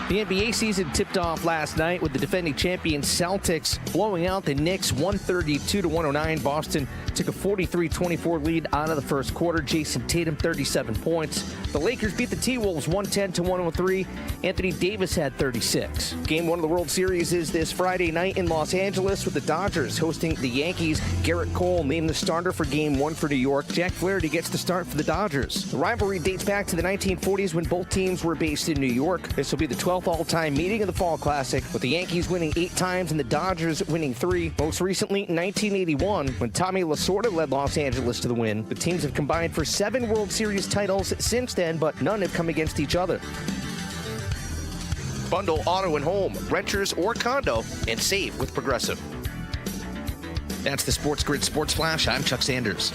The NBA season tipped off last night with the defending champion Celtics blowing out the Knicks 132-109. Boston took a 43-24 lead out of the first quarter. Jason Tatum, 37 points. The Lakers beat the T-Wolves 110-103. Anthony Davis had 36. Game 1 of the World Series is this Friday night in Los Angeles with the Dodgers hosting the Yankees. Garrett Cole named the starter for Game 1 for New York. Jack Flaherty gets the start for the Dodgers. The rivalry dates back to the 1940s when both teams were based in New York. This will be the 12th all-time meeting of the Fall Classic, with the Yankees winning 8 times and the Dodgers winning 3. Most recently, 1981, when Tommy Lasorda led Los Angeles to the win. The teams have combined for 7 World Series titles since then, but none have come against each other. Bundle auto and home, renters or condo, and save with Progressive. That's the SportsGrid Sports Flash. I'm Chuck Sanders.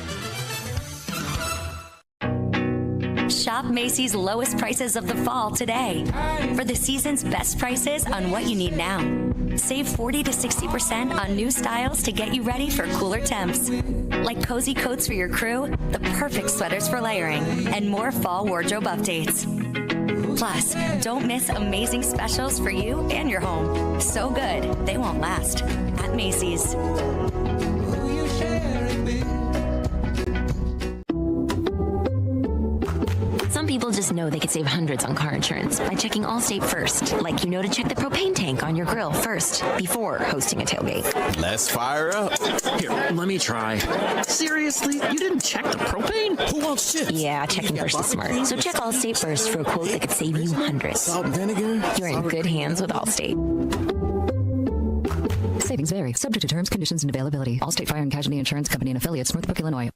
Shop Macy's lowest prices of the fall today. For the season's best prices on what you need now. Save 40 to 60% on new styles to get you ready for cooler temps. Like cozy coats for your crew, the perfect sweaters for layering, and more fall wardrobe updates. Plus, don't miss amazing specials for you and your home. So good, they won't last. At Macy's. Some people just know they could save hundreds on car insurance by checking Allstate first. Like you know to check the propane tank on your grill first before hosting a tailgate. Let's fire up. Here, let me try. Seriously? You didn't check the propane? Who wants chips? Yeah, checking first is smart. So check Allstate first for a quote that could save you hundreds. Salt and vinegar? You're in good hands with Allstate. Savings vary. Subject to terms, conditions, and availability. Allstate Fire and Casualty Insurance Company and affiliates, Northbrook, Illinois.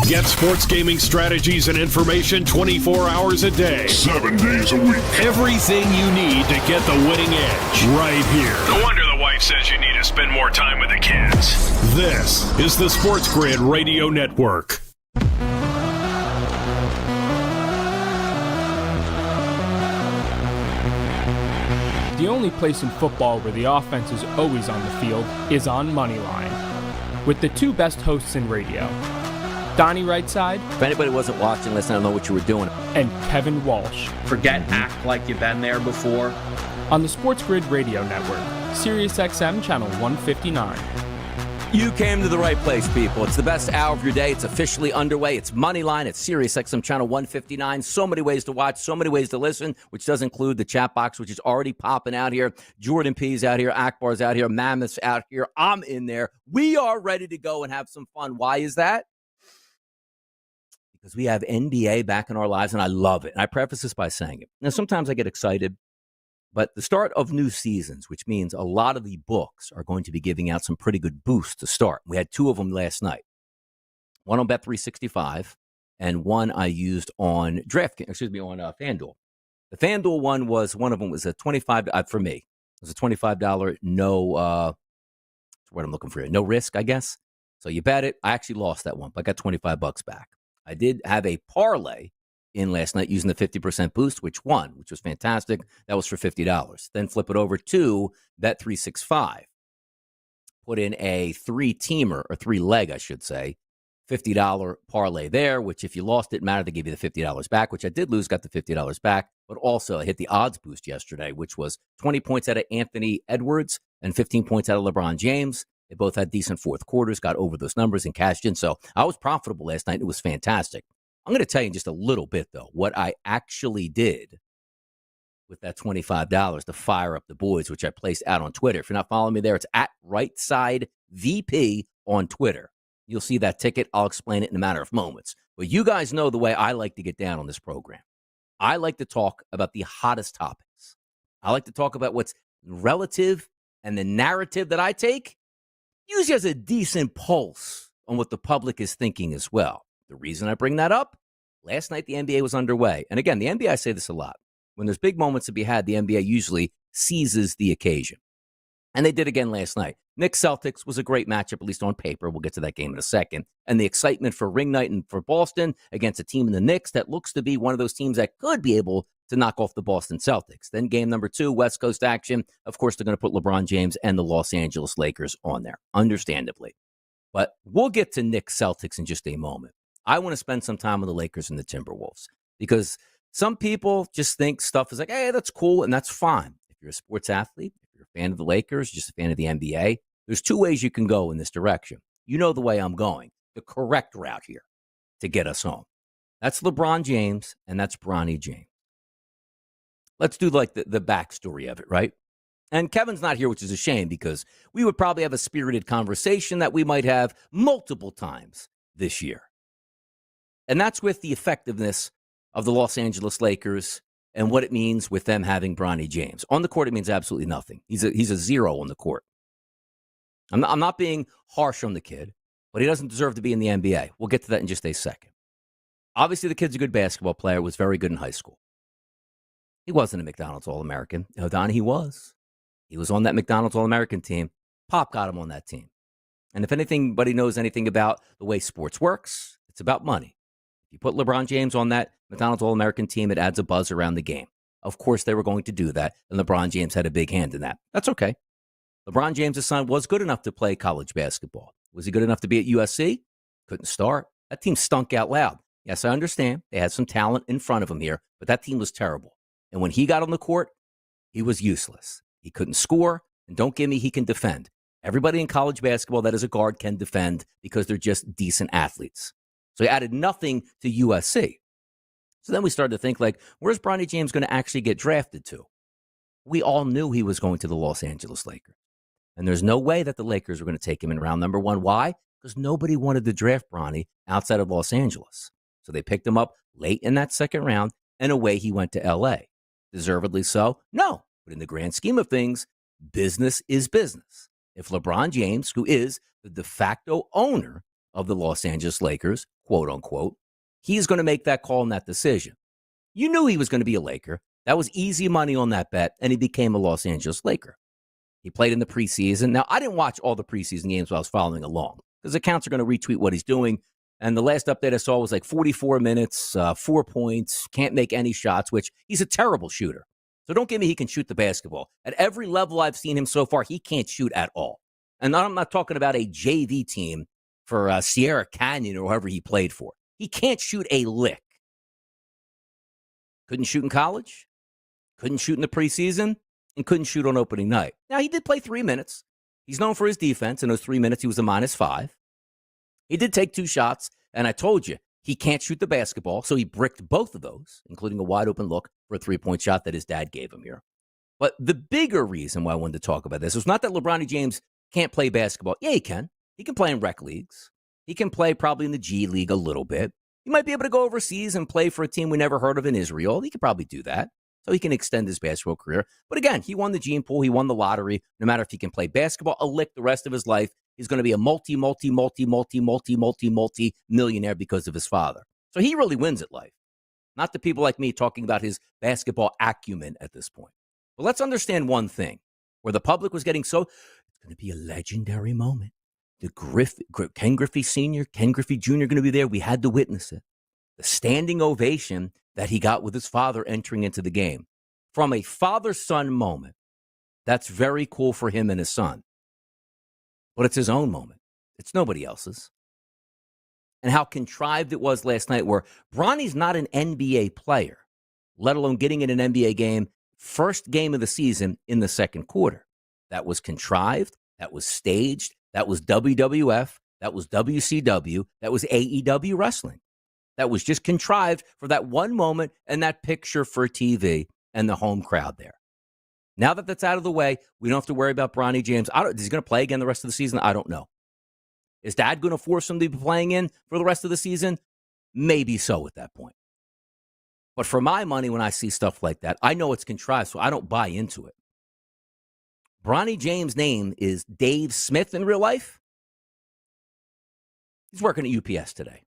Get sports gaming strategies and information 24 hours a day, 7 days a week. Everything you need to get the winning edge right here. No wonder the wife says you need to spend more time with the kids. This is the SportsGrid Radio Network. The only place in football where the offense is always on the field is on Moneyline. With the 2 best hosts in radio, Donnie Rightside. If anybody wasn't watching, let's not know what you were doing. And Kevin Walsh. Forget act like you've been there before. On the SportsGrid Radio Network, Sirius XM Channel 159. You came to the right place, people. It's the best hour of your day. It's officially underway. It's Moneyline at Sirius XM Channel 159. So many ways to watch, so many ways to listen, which does include the chat box, which is already popping out here. Jordan P's out here. Akbar's out here. Mammoth's out here. I'm in there. We are ready to go and have some fun. Why is that? Because we have NBA back in our lives, and I love it. And I preface this by saying it. Now, sometimes I get excited, but the start of new seasons, which means a lot of the books are going to be giving out some pretty good boosts to start. We had 2 of them last night. One on Bet365, and one I used on on FanDuel. The FanDuel one one of them was a $25 for me. It was a $25 no risk, I guess. So you bet it. I actually lost that one, but I got $25 back. I did have a parlay in last night using the 50% boost, which won, which was fantastic. That was for $50. Then flip it over to Bet365. Put in a 3-teamer, or 3-leg, I should say, $50 parlay there, which if you lost it mattered, they gave you the $50 back, which I did lose, got the $50 back. But also I hit the odds boost yesterday, which was 20 points out of Anthony Edwards and 15 points out of LeBron James. They both had decent fourth quarters, got over those numbers and cashed in. So I was profitable last night. It was fantastic. I'm going to tell you in just a little bit, though, what I actually did with that $25 to fire up the boys, which I placed out on Twitter. If you're not following me there, it's at RightSideVP on Twitter. You'll see that ticket. I'll explain it in a matter of moments. But you guys know the way I like to get down on this program. I like to talk about the hottest topics. I like to talk about what's relative, and the narrative that I take usually has a decent pulse on what the public is thinking as well. The reason I bring that up, last night the NBA was underway. And again, the NBA, I say this a lot. When there's big moments to be had, the NBA usually seizes the occasion. And they did again last night. Knicks Celtics was a great matchup, at least on paper. We'll get to that game in a second. And the excitement for ring night and for Boston against a team in the Knicks that looks to be one of those teams that could be able to knock off the Boston Celtics. Then game number 2, West Coast action. Of course, they're going to put LeBron James and the Los Angeles Lakers on there, understandably. But we'll get to Knicks Celtics in just a moment. I want to spend some time with the Lakers and the Timberwolves because Some people just think stuff is like, hey, that's cool, and that's fine. If you're a sports athlete, if you're a fan of the Lakers, just a fan of the NBA, there's two ways you can go in this direction. You know the way I'm going, the correct route here to get us home. That's LeBron James, and that's Bronny James. Let's do like the backstory of it, right? And Kevin's not here, which is a shame because we would probably have a spirited conversation that we might have multiple times this year. And that's with the effectiveness of the Los Angeles Lakers and what it means with them having Bronny James. On the court, it means absolutely nothing. He's a zero on the court. I'm not being harsh on the kid, but he doesn't deserve to be in the NBA. We'll get to that in just a second. Obviously, the kid's a good basketball player, was very good in high school. He wasn't a McDonald's All-American. No, Don, he was. He was on that McDonald's All-American team. Pop got him on that team. And if anybody knows anything about the way sports works, it's about money. If you put LeBron James on that McDonald's All-American team, it adds a buzz around the game. Of course, they were going to do that, and LeBron James had a big hand in that. That's okay. LeBron James' son was good enough to play college basketball. Was he good enough to be at USC? Couldn't start. That team stunk out loud. Yes, I understand. They had some talent in front of him here, but that team was terrible. And when he got on the court, he was useless. He couldn't score, and don't give me he can defend. Everybody in college basketball that is a guard can defend because they're just decent athletes. So he added nothing to USC. So then we started to think, like, where's Bronny James going to actually get drafted to? We all knew he was going to the Los Angeles Lakers. And there's no way that the Lakers were going to take him in round number one. Why? Because nobody wanted to draft Bronny outside of Los Angeles. So they picked him up late in that second round, and away he went to L.A. Deservedly so? No. But in the grand scheme of things, business is business. If LeBron James, who is the de facto owner of the Los Angeles Lakers, quote unquote, he's going to make that call and that decision. You knew he was going to be a Laker. That was easy money on that bet, and he became a Los Angeles Laker. He played in the preseason. Now, I didn't watch all the preseason games while I was following along because accounts are going to retweet what he's doing. And the last update I saw was like 44 minutes, 4 points, can't make any shots, which he's a terrible shooter. So don't give me he can shoot the basketball. At every level I've seen him so far, he can't shoot at all. And I'm not talking about a JV team for Sierra Canyon or whoever he played for. He can't shoot a lick. Couldn't shoot in college, couldn't shoot in the preseason, and couldn't shoot on opening night. Now, he did play 3 minutes. He's known for his defense. In those 3 minutes, he was a -5. He did take 2 shots, and I told you, he can't shoot the basketball, so he bricked both of those, including a wide-open look for a 3-point shot that his dad gave him here. But the bigger reason why I wanted to talk about this was not that LeBron James can't play basketball. Yeah, he can. He can play in rec leagues. He can play probably in the G League a little bit. He might be able to go overseas and play for a team we never heard of in Israel. He could probably do that. So he can extend his basketball career. But again, he won the gene pool. He won the lottery. No matter if he can play basketball a lick the rest of his life, he's going to be a multi-millionaire because of his father. So he really wins at life. Not the people like me talking about his basketball acumen at this point. But let's understand one thing. Where the public was getting so, it's going to be a legendary moment. Ken Griffey Sr., Ken Griffey Jr. going to be there. We had to witness it. The standing ovation that he got with his father entering into the game. From a father-son moment, that's very cool for him and his son. But it's his own moment. It's nobody else's. And how contrived it was last night where Bronny's not an NBA player, let alone getting in an NBA game, first game of the season in the second quarter. That was contrived. That was staged. That was WWF. That was WCW. That was AEW wrestling. That was just contrived for that one moment and that picture for TV and the home crowd there. Now that that's out of the way, we don't have to worry about Bronny James. Is he going to play again the rest of the season? I don't know. Is Dad going to force him to be playing in for the rest of the season? Maybe so at that point. But for my money, when I see stuff like that, I know it's contrived, so I don't buy into it. Bronny James' name is Dave Smith in real life. He's working at UPS today.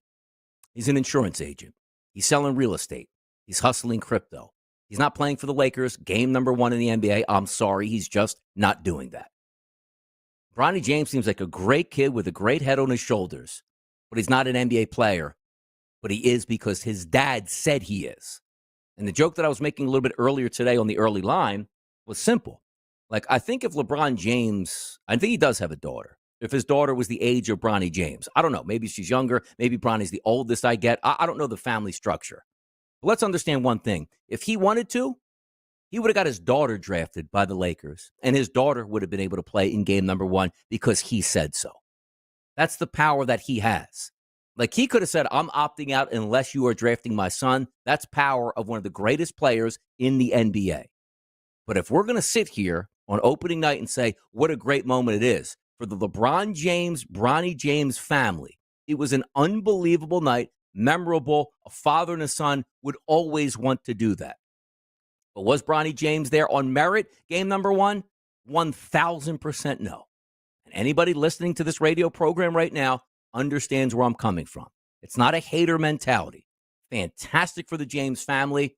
He's an insurance agent. He's selling real estate. He's hustling crypto. He's not playing for the Lakers, game number 1 in the NBA. I'm sorry, he's just not doing that. Bronny James seems like a great kid with a great head on his shoulders, but he's not an NBA player, but he is because his dad said he is. And the joke that I was making a little bit earlier today on the early line was simple. Like, I think if LeBron James, I think he does have a daughter. If his daughter was the age of Bronny James, I don't know. Maybe she's younger. Maybe Bronny's the oldest I get. I don't know the family structure. But let's understand one thing. If he wanted to, he would have got his daughter drafted by the Lakers, and his daughter would have been able to play in game number 1 because he said so. That's the power that he has. Like, he could have said, I'm opting out unless you are drafting my son. That's power of one of the greatest players in the NBA. But if we're going to sit here on opening night and say what a great moment it is for the LeBron James, Bronny James family, it was an unbelievable night, memorable. A father and a son would always want to do that. But was Bronny James there on merit game number 1? 1,000% no. And anybody listening to this radio program right now understands where I'm coming from. It's not a hater mentality. Fantastic for the James family.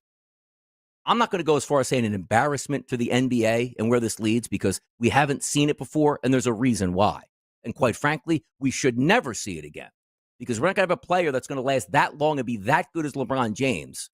I'm not going to go as far as saying an embarrassment to the NBA and where this leads, because we haven't seen it before, and there's a reason why. And quite frankly, we should never see it again, because we're not going to have a player that's going to last that long and be that good as LeBron James.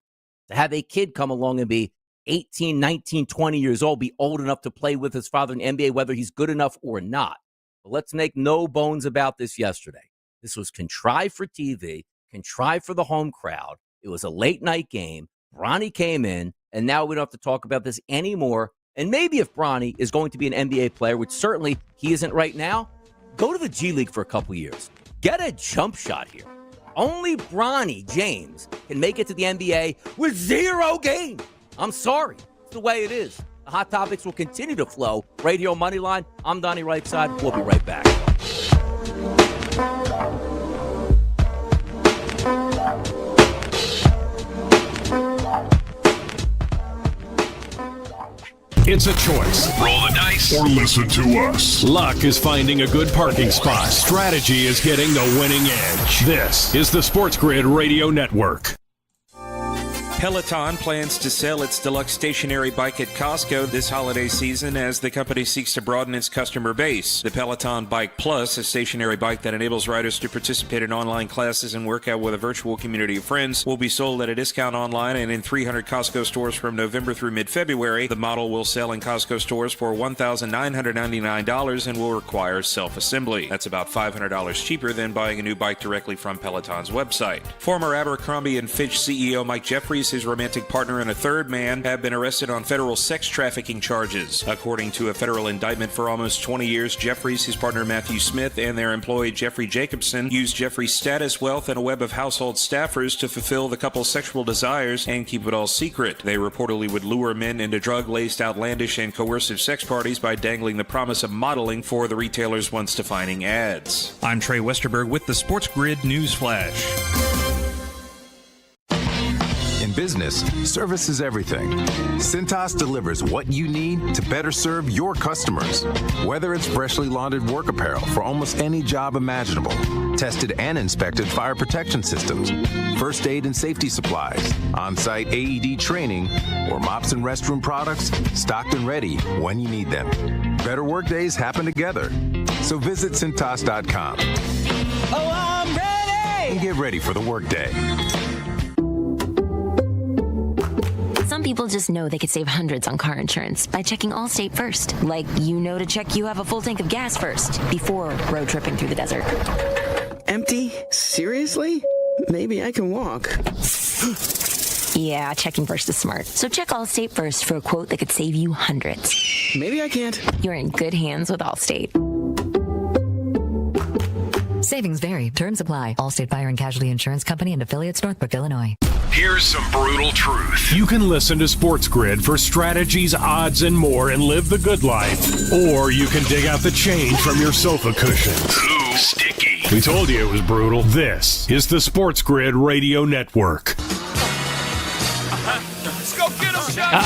To have a kid come along and be 18, 19, 20 years old, be old enough to play with his father in the NBA, whether he's good enough or not. But let's make no bones about this yesterday. This was contrived for TV, contrived for the home crowd. It was a late-night game. Bronny came in, and now we don't have to talk about this anymore. And maybe if Bronny is going to be an NBA player, which certainly he isn't right now, go to the G League for a couple years. Get a jump shot here. Only Bronny James can make it to the NBA with 0 game. I'm sorry. It's the way it is. The hot topics will continue to flow. Radio Moneyline. I'm Donnie Rightside. We'll be right back. It's a choice. Roll the dice or listen to us. Luck is finding a good parking spot. Strategy is getting the winning edge. This is the SportsGrid Radio Network. Peloton plans to sell its deluxe stationary bike at Costco this holiday season as the company seeks to broaden its customer base. The Peloton Bike Plus, a stationary bike that enables riders to participate in online classes and work out with a virtual community of friends, will be sold at a discount online and in 300 Costco stores from November through mid-February. The model will sell in Costco stores for $1,999 and will require self-assembly. That's about $500 cheaper than buying a new bike directly from Peloton's website. Former Abercrombie & Fitch CEO Mike Jeffries, his romantic partner, and a third man have been arrested on federal sex trafficking charges. According to a federal indictment, for almost 20 years, Jeffries, his partner Matthew Smith, and their employee Jeffrey Jacobson used Jeffries' status, wealth, and a web of household staffers to fulfill the couple's sexual desires and keep it all secret. They reportedly would lure men into drug-laced, outlandish, and coercive sex parties by dangling the promise of modeling for the retailer's once-defining ads. I'm Trey Westerberg with the SportsGrid News Flash. In business, service is everything. Cintas delivers what you need to better serve your customers. Whether it's freshly laundered work apparel for almost any job imaginable, tested and inspected fire protection systems, first aid and safety supplies, on-site AED training, or mops and restroom products, stocked and ready when you need them. Better work days happen together. So visit Cintas.com. Oh, I'm ready! And get ready for the workday. Some people just know they could save hundreds on car insurance by checking Allstate first. Like, to check you have a full tank of gas first before road tripping through the desert. Empty? Seriously? Maybe I can walk. Yeah, checking first is smart. So check Allstate first for a quote that could save you hundreds. Maybe I can't. You're in good hands with Allstate. Savings vary. Terms apply. Allstate Fire and Casualty Insurance Company and affiliates, Northbrook, Illinois. Here's some brutal truth. You can listen to SportsGrid for strategies, odds, and more and live the good life. Or you can dig out the change from your sofa cushions. Ooh, sticky. We told you it was brutal. This is the SportsGrid Radio Network. Let's go get him, shot.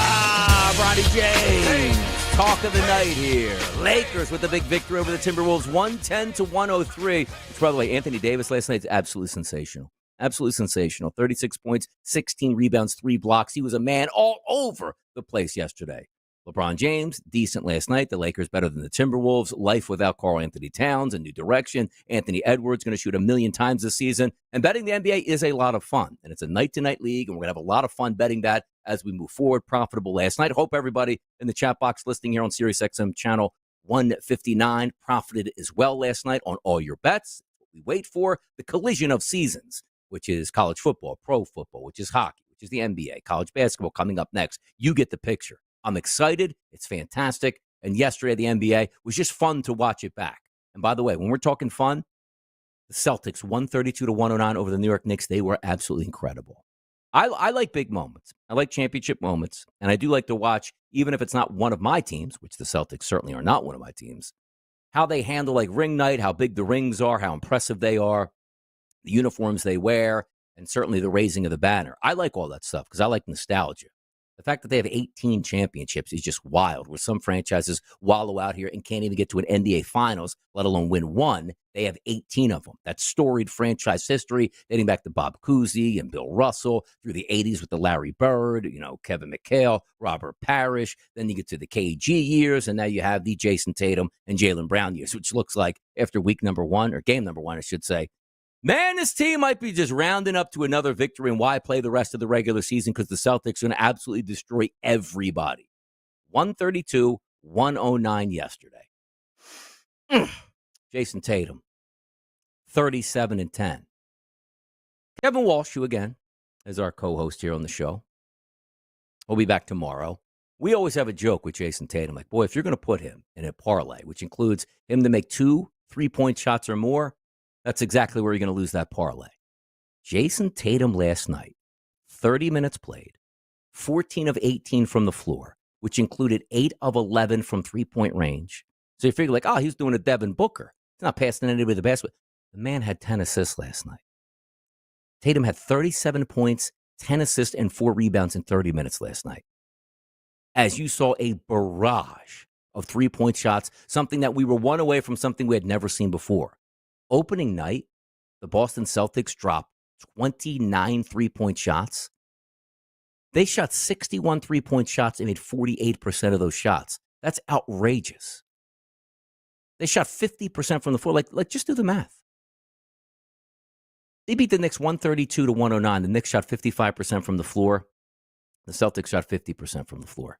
Bronny James. Talk of the night here. Lakers with the big victory over the Timberwolves, 110-103. Which, by the way, Anthony Davis last night is absolutely sensational. Absolutely sensational. 36 points, 16 rebounds, 3 blocks. He was a man all over the place yesterday. LeBron James, decent last night. The Lakers better than the Timberwolves. Life without Karl Anthony Towns, a new direction. Anthony Edwards going to shoot 1,000,000 times this season. And betting the NBA is a lot of fun. And it's a night-to-night league, and we're going to have a lot of fun betting that as we move forward. Profitable last night. Hope everybody in the chat box listening here on SiriusXM channel 159 profited as well last night on all your bets. We wait for the collision of seasons, which is college football, pro football, which is hockey, which which is the NBA, college basketball coming up next. You get the picture. I'm excited. It's fantastic. And yesterday, the NBA was just fun to watch it back. And by the way, when we're talking fun, the Celtics, 132-109 over the New York Knicks, they were absolutely incredible. I like big moments. I like championship moments. And I do like to watch, even if it's not one of my teams, which the Celtics certainly are not one of my teams, how they handle like ring night, how big the rings are, how impressive they are, the uniforms they wear, and certainly the raising of the banner. I like all that stuff because I like nostalgia. The fact that they have 18 championships is just wild, where some franchises wallow out here and can't even get to an NBA Finals, let alone win one. They have 18 of them. That's storied franchise history dating back to Bob Cousy and Bill Russell through the 80s with the Larry Bird, Kevin McHale, Robert Parrish. Then you get to the KG years, and now you have the Jason Tatum and Jaylen Brown years, which looks like after week number one, or game number one, I should say, man, this team might be just rounding up to another victory, and why play the rest of the regular season, because the Celtics are going to absolutely destroy everybody. 132-109 yesterday. Jason Tatum, 37-10. Kevin Walsh, who again is our co-host here on the show. We'll be back tomorrow. We always have a joke with Jason Tatum, like, boy, if you're going to put him in a parlay, which includes him to make 2 3-point shots or more, that's exactly where you're going to lose that parlay. Jason Tatum last night, 30 minutes played, 14 of 18 from the floor, which included 8 of 11 from 3-point range. So you figure like, he's doing a Devin Booker. He's not passing anybody the basketball. The man had 10 assists last night. Tatum had 37 points, 10 assists, and 4 rebounds in 30 minutes last night. As you saw a barrage of 3-point shots, something that we were one away from, something we had never seen before. Opening night, the Boston Celtics dropped 29 3-point shots. They shot 61 3-point shots and made 48% of those shots. That's outrageous. They shot 50% from the floor. Like, just do the math. They beat the Knicks 132-109. The Knicks shot 55% from the floor. The Celtics shot 50% from the floor.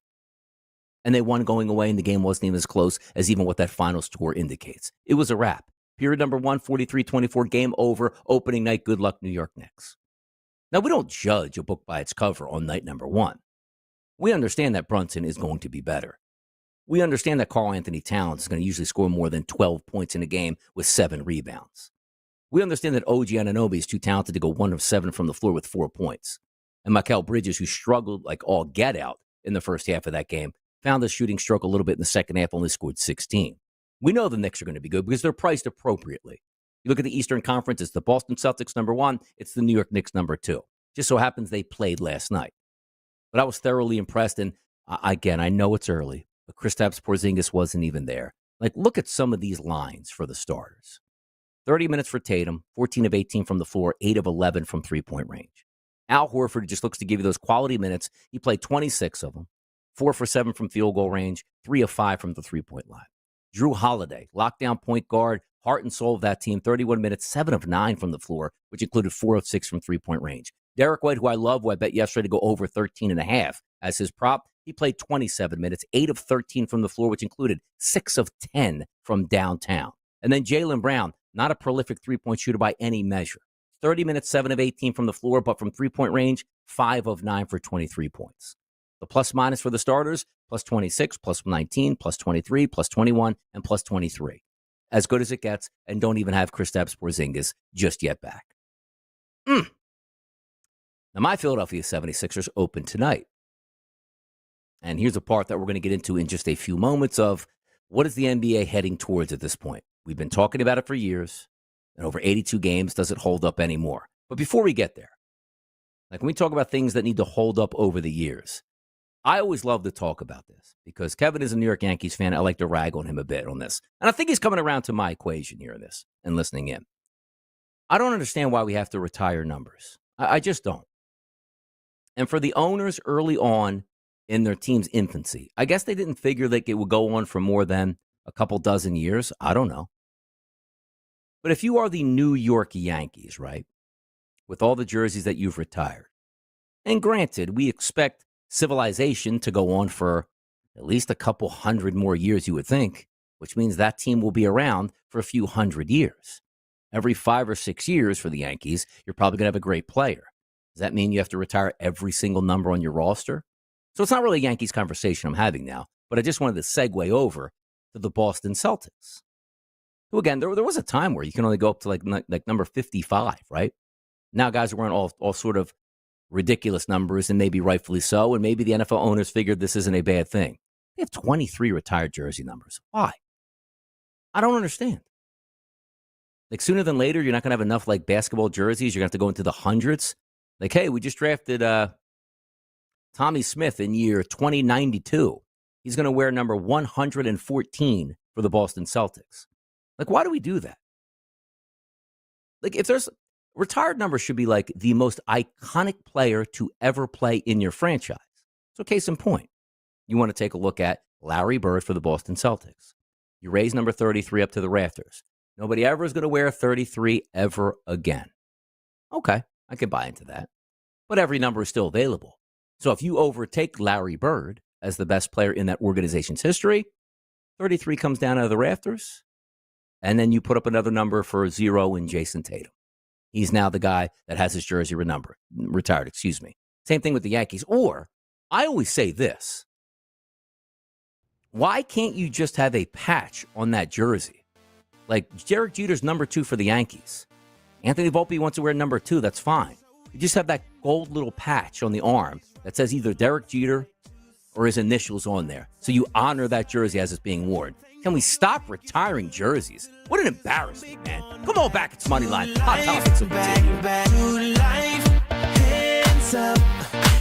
And they won going away, and the game wasn't even as close as even what that final score indicates. It was a wrap. Period number 1, 43-24, game over, opening night, good luck, New York Knicks. Now, we don't judge a book by its cover on night number 1. We understand that Brunson is going to be better. We understand that Karl Anthony Towns is going to usually score more than 12 points in a game with 7 rebounds. We understand that OG Anunoby is too talented to go 1 of 7 from the floor with 4 points. And Mikal Bridges, who struggled like all get out in the first half of that game, found the shooting stroke a little bit in the second half, only scored 16. We know the Knicks are going to be good because they're priced appropriately. You look at the Eastern Conference, it's the Boston Celtics number 1, it's the New York Knicks number 2. Just so happens they played last night. But I was thoroughly impressed, and again, I know it's early, but Kristaps Porzingis wasn't even there. Like, look at some of these lines for the starters. 30 minutes for Tatum, 14 of 18 from the floor, 8 of 11 from 3-point range. Al Horford just looks to give you those quality minutes. He played 26 of them, 4 for 7 from field goal range, 3 of 5 from the 3-point line. Drew Holiday, lockdown point guard, heart and soul of that team, 31 minutes, 7 of 9 from the floor, which included 4 of 6 from 3-point range. Derek White, who I love, who I bet yesterday to go over 13.5 as his prop, he played 27 minutes, 8 of 13 from the floor, which included 6 of 10 from downtown. And then Jaylen Brown, not a prolific 3-point shooter by any measure. 30 minutes, 7 of 18 from the floor, but from 3-point range, 5 of 9 for 23 points. The plus-minus for the starters, plus 26, plus 19, plus 23, plus 21, and plus 23. As good as it gets, and don't even have Kristaps Porzingis just yet back. Now, my Philadelphia 76ers open tonight. And here's a part that we're going to get into in just a few moments of what is the NBA heading towards at this point. We've been talking about it for years, and over 82 games, does it hold up anymore? But before we get there, like when we talk about things that need to hold up over the years, I always love to talk about this because Kevin is a New York Yankees fan. I like to rag on him a bit on this. And I think he's coming around to my equation here in this and listening in. I don't understand why we have to retire numbers. I just don't. And for the owners early on in their team's infancy, I guess they didn't figure that it would go on for more than a couple dozen years. I don't know. But if you are the New York Yankees, right, with all the jerseys that you've retired, and granted, we expect civilization to go on for at least a couple hundred more years, you would think, which means that team will be around for a few hundred years. Every 5 or 6 years for the Yankees, you're probably going to have a great player. Does that mean you have to retire every single number on your roster? So it's not really a Yankees conversation I'm having now, but I just wanted to segue over to the Boston Celtics. Who, again, there was a time where you can only go up to like number 55, right? Now guys are wearing all sort of ridiculous numbers, and maybe rightfully so, and maybe the NFL owners figured this isn't a bad thing. They have 23 retired jersey numbers. Why? I don't understand. Like, sooner than later, you're not going to have enough, like, basketball jerseys. You're going to have to go into the hundreds. Like, hey, we just drafted Tommy Smith in year 2092. He's going to wear number 114 for the Boston Celtics. Like, why do we do that? Like, if there's retired numbers should be like the most iconic player to ever play in your franchise. So case in point, you want to take a look at Larry Bird for the Boston Celtics. You raise number 33 up to the rafters. Nobody ever is going to wear 33 ever again. Okay, I can buy into that. But every number is still available. So if you overtake Larry Bird as the best player in that organization's history, 33 comes down out of the rafters, and then you put up another number for 0 in Jason Tatum. He's now the guy that has his jersey retired. Same thing with the Yankees. Or, I always say this. Why can't you just have a patch on that jersey? Like, Derek Jeter's number 2 for the Yankees. Anthony Volpe wants to wear number 2. That's fine. You just have that gold little patch on the arm that says either Derek Jeter or his initials on there. So you honor that jersey as it's being worn. Can we stop retiring jerseys? What an embarrassment, man. Come on back. It's Moneyline. Hot topics will continue. Back to life. Hands up.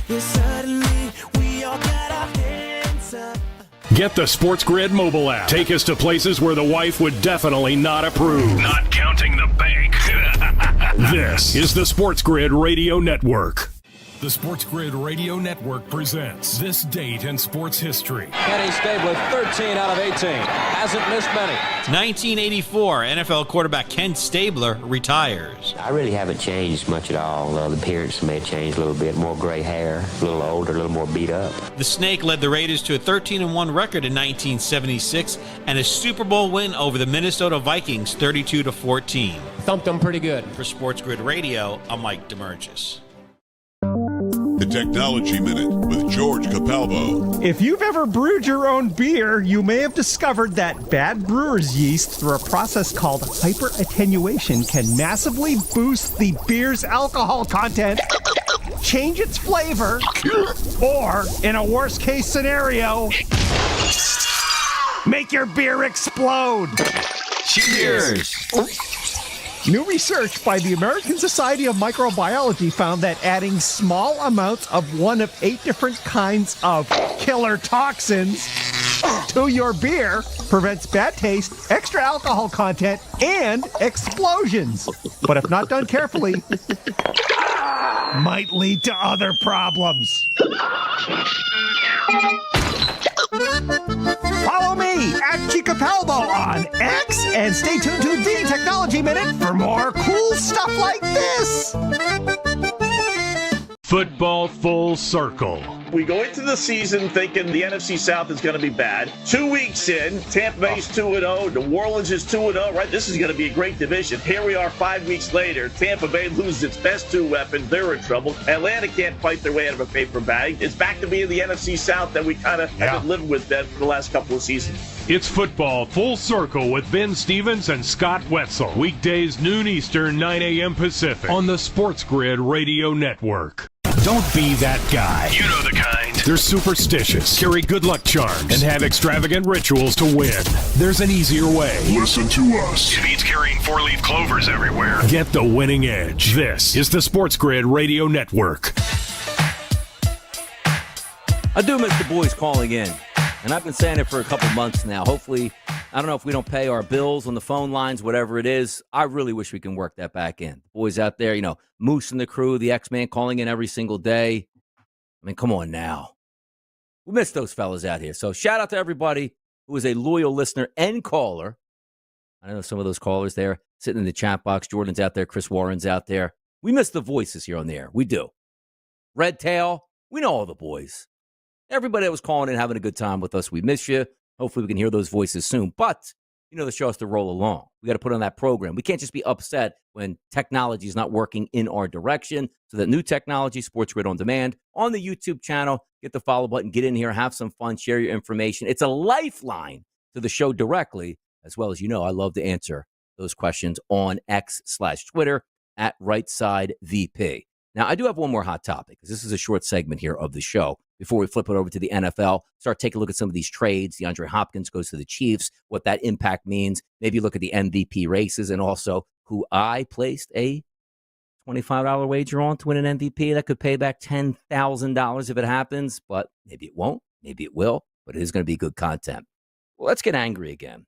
Yeah, suddenly we all got our hands up. Get the SportsGrid mobile app. Take us to places where the wife would definitely not approve. Not counting the bank. This is the SportsGrid Radio Network. The SportsGrid Radio Network presents This Date in Sports History. Kenny Stabler, 13 out of 18. Hasn't missed many. 1984, NFL quarterback Ken Stabler retires. I really haven't changed much at all. The appearance may have changed a little bit. More gray hair, a little older, a little more beat up. The Snake led the Raiders to a 13-1 record in 1976 and a Super Bowl win over the Minnesota Vikings, 32-14. Thumped them pretty good. For SportsGrid Radio, I'm Mike DeMurgis. The Technology Minute with George Capalbo. If you've ever brewed your own beer, you may have discovered that bad brewer's yeast, through a process called hyperattenuation, can massively boost the beer's alcohol content, change its flavor, or, in a worst-case scenario, make your beer explode. Cheers! New research by the American Society of Microbiology found that adding small amounts of one of 8 different kinds of killer toxins to your beer prevents bad taste, extra alcohol content, and explosions. But if not done carefully, might lead to other problems. Follow me at Chicapalbo on X and stay tuned to the Technology Minute for more cool stuff like this. Football full circle. We go into the season thinking the NFC South is going to be bad. 2 weeks in, Tampa Bay's 2-0, New Orleans is 2-0, right? This is going to be a great division. Here we are 5 weeks later. Tampa Bay loses its best 2 weapons. They're in trouble. Atlanta can't fight their way out of a paper bag. It's back to being the NFC South that we kind of haven't lived with then for the last couple of seasons. It's football full circle with Ben Stevens and Scott Wetzel. Weekdays noon Eastern, 9 a.m. Pacific on the SportsGrid Radio Network. Don't be that guy. You know the kind. They're superstitious, carry good luck charms, and have extravagant rituals to win. There's an easier way. Listen to us. It means carrying 4-leaf clovers everywhere. Get the winning edge. This is the SportsGrid Radio Network. I do miss the boys calling in, and I've been saying it for a couple months now. Hopefully, I don't know if we don't pay our bills on the phone lines, whatever it is. I really wish we can work that back in. The boys out there, Moose and the crew, the X-Man calling in every single day. I mean, come on now. We miss those fellas out here. So shout out to everybody who is a loyal listener and caller. I know some of those callers there sitting in the chat box. Jordan's out there. Chris Warren's out there. We miss the voices here on the air. We do. Red Tail, we know all the boys. Everybody that was calling in having a good time with us, we miss you. Hopefully we can hear those voices soon. But the show has to roll along. We got to put on that program. We can't just be upset when technology is not working in our direction. So that new technology, SportsGrid On Demand, on the YouTube channel, get the follow button, get in here, have some fun, share your information. It's a lifeline to the show directly, as well as, I love to answer those questions on X/Twitter at RightSideVP. Now, I do have one more hot topic, because this is a short segment here of the show. Before we flip it over to the NFL, start taking a look at some of these trades. DeAndre Hopkins goes to the Chiefs, what that impact means. Maybe look at the MVP races, and also who I placed a $25 wager on to win an MVP. That could pay back $10,000 if it happens, but maybe it won't. Maybe it will, but it is going to be good content. Well, let's get angry again.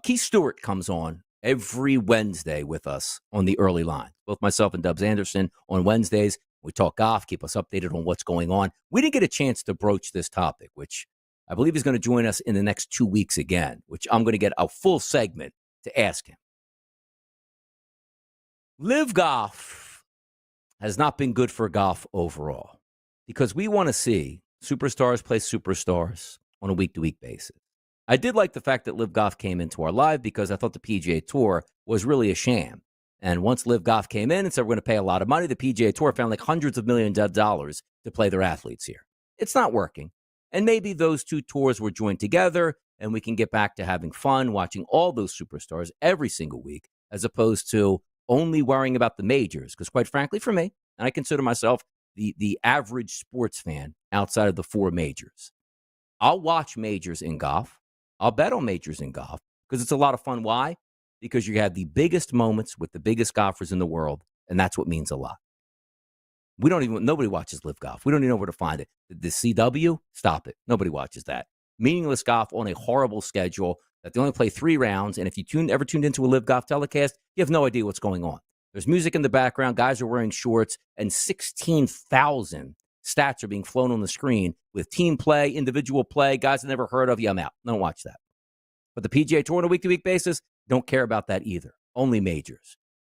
Keith Stewart comes on every Wednesday with us on the early line. Both myself and Dubs Anderson on Wednesdays. We talk golf, keep us updated on what's going on. We didn't get a chance to broach this topic, which I believe is going to join us in the next 2 weeks again, which I'm going to get a full segment to ask him. Live Golf has not been good for golf overall, because we want to see superstars play superstars on a week-to-week basis. I did like the fact that Live Golf came into our live, because I thought the PGA Tour was really a sham. And once Live Golf came in and said we're going to pay a lot of money, the PGA Tour found like hundreds of millions of dollars to play their athletes here. It's not working. And maybe those two tours were joined together and we can get back to having fun watching all those superstars every single week, as opposed to only worrying about the majors. Because quite frankly, for me, and I consider myself the average sports fan outside of the four majors, I'll watch majors in golf. I'll bet on majors in golf because it's a lot of fun. Why? Because you have the biggest moments with the biggest golfers in the world, and that's what means a lot. Nobody watches Live Golf. We don't even know where to find it. The CW, stop it. Nobody watches that. Meaningless golf on a horrible schedule that they only play 3 rounds, and if you ever tuned into a Live Golf telecast, you have no idea what's going on. There's music in the background, guys are wearing shorts, and 16,000 stats are being flown on the screen with team play, individual play, guys I never heard of. Yeah, I'm out. Don't watch that. But the PGA Tour on a week-to-week basis, don't care about that either. Only majors.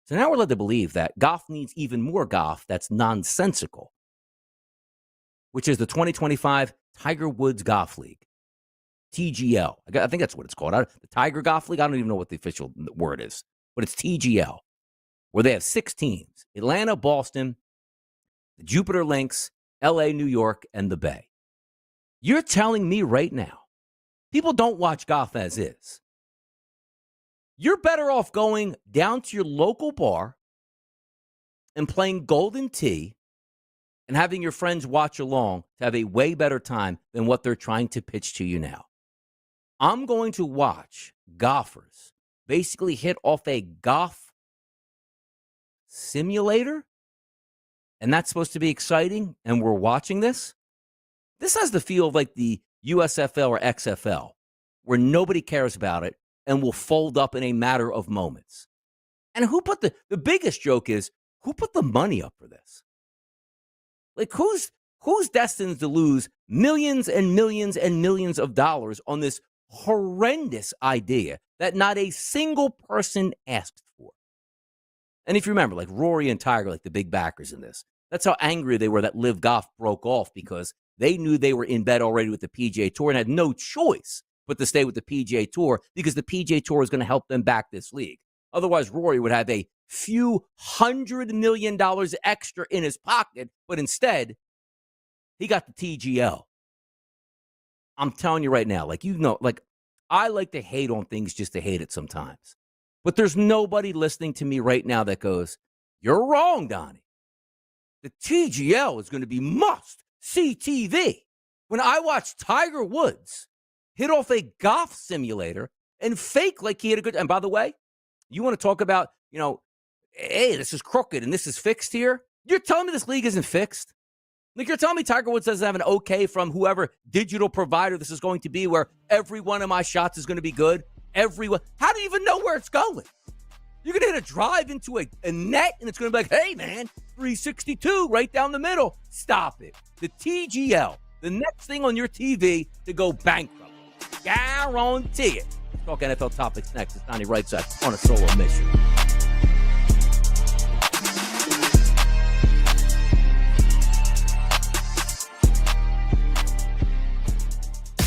So now we're led to believe that golf needs even more golf that's nonsensical, which is the 2025 Tiger Woods Golf League, TGL. I think that's what it's called. The Tiger Golf League, I don't even know what the official word is, but it's TGL, where they have 6 teams: Atlanta, Boston, the Jupiter Links, LA, New York, and the Bay. You're telling me right now, people don't watch golf as is. You're better off going down to your local bar and playing Golden Tee and having your friends watch along to have a way better time than what they're trying to pitch to you now. I'm going to watch golfers basically hit off a golf simulator, and that's supposed to be exciting, and we're watching this? This has the feel of like the USFL or XFL, where nobody cares about it and will fold up in a matter of moments. And who put the biggest joke is, who put the money up for this? Like, who's destined to lose millions and millions and millions of dollars on this horrendous idea that not a single person asked for? And if you remember, like Rory and Tiger, like the big backers in this, that's how angry they were that Live Golf broke off, because they knew they were in bed already with the PGA Tour and had no choice but to stay with the PGA Tour, because the PGA Tour is going to help them back this league. Otherwise, Rory would have a few $100 million extra in his pocket, but instead, he got the TGL. I'm telling you right now, I like to hate on things just to hate it sometimes. But there's nobody listening to me right now that goes, "You're wrong, Donnie. The TGL is going to be must-see TV." When I watch Tiger Woods hit off a golf simulator and fake like he had a good... And by the way, you want to talk about, hey, this is crooked and this is fixed here? You're telling me this league isn't fixed? Like, you're telling me Tiger Woods doesn't have an okay from whoever digital provider this is going to be, where every one of my shots is going to be good? Everyone. How do you even know where it's going? You're going to hit a drive into a net, and it's going to be like, hey, man, 362 right down the middle. Stop it. The TGL, the next thing on your TV to go bankrupt. Guarantee it. Talk NFL topics next. It's Donnie Rightside on a solo mission.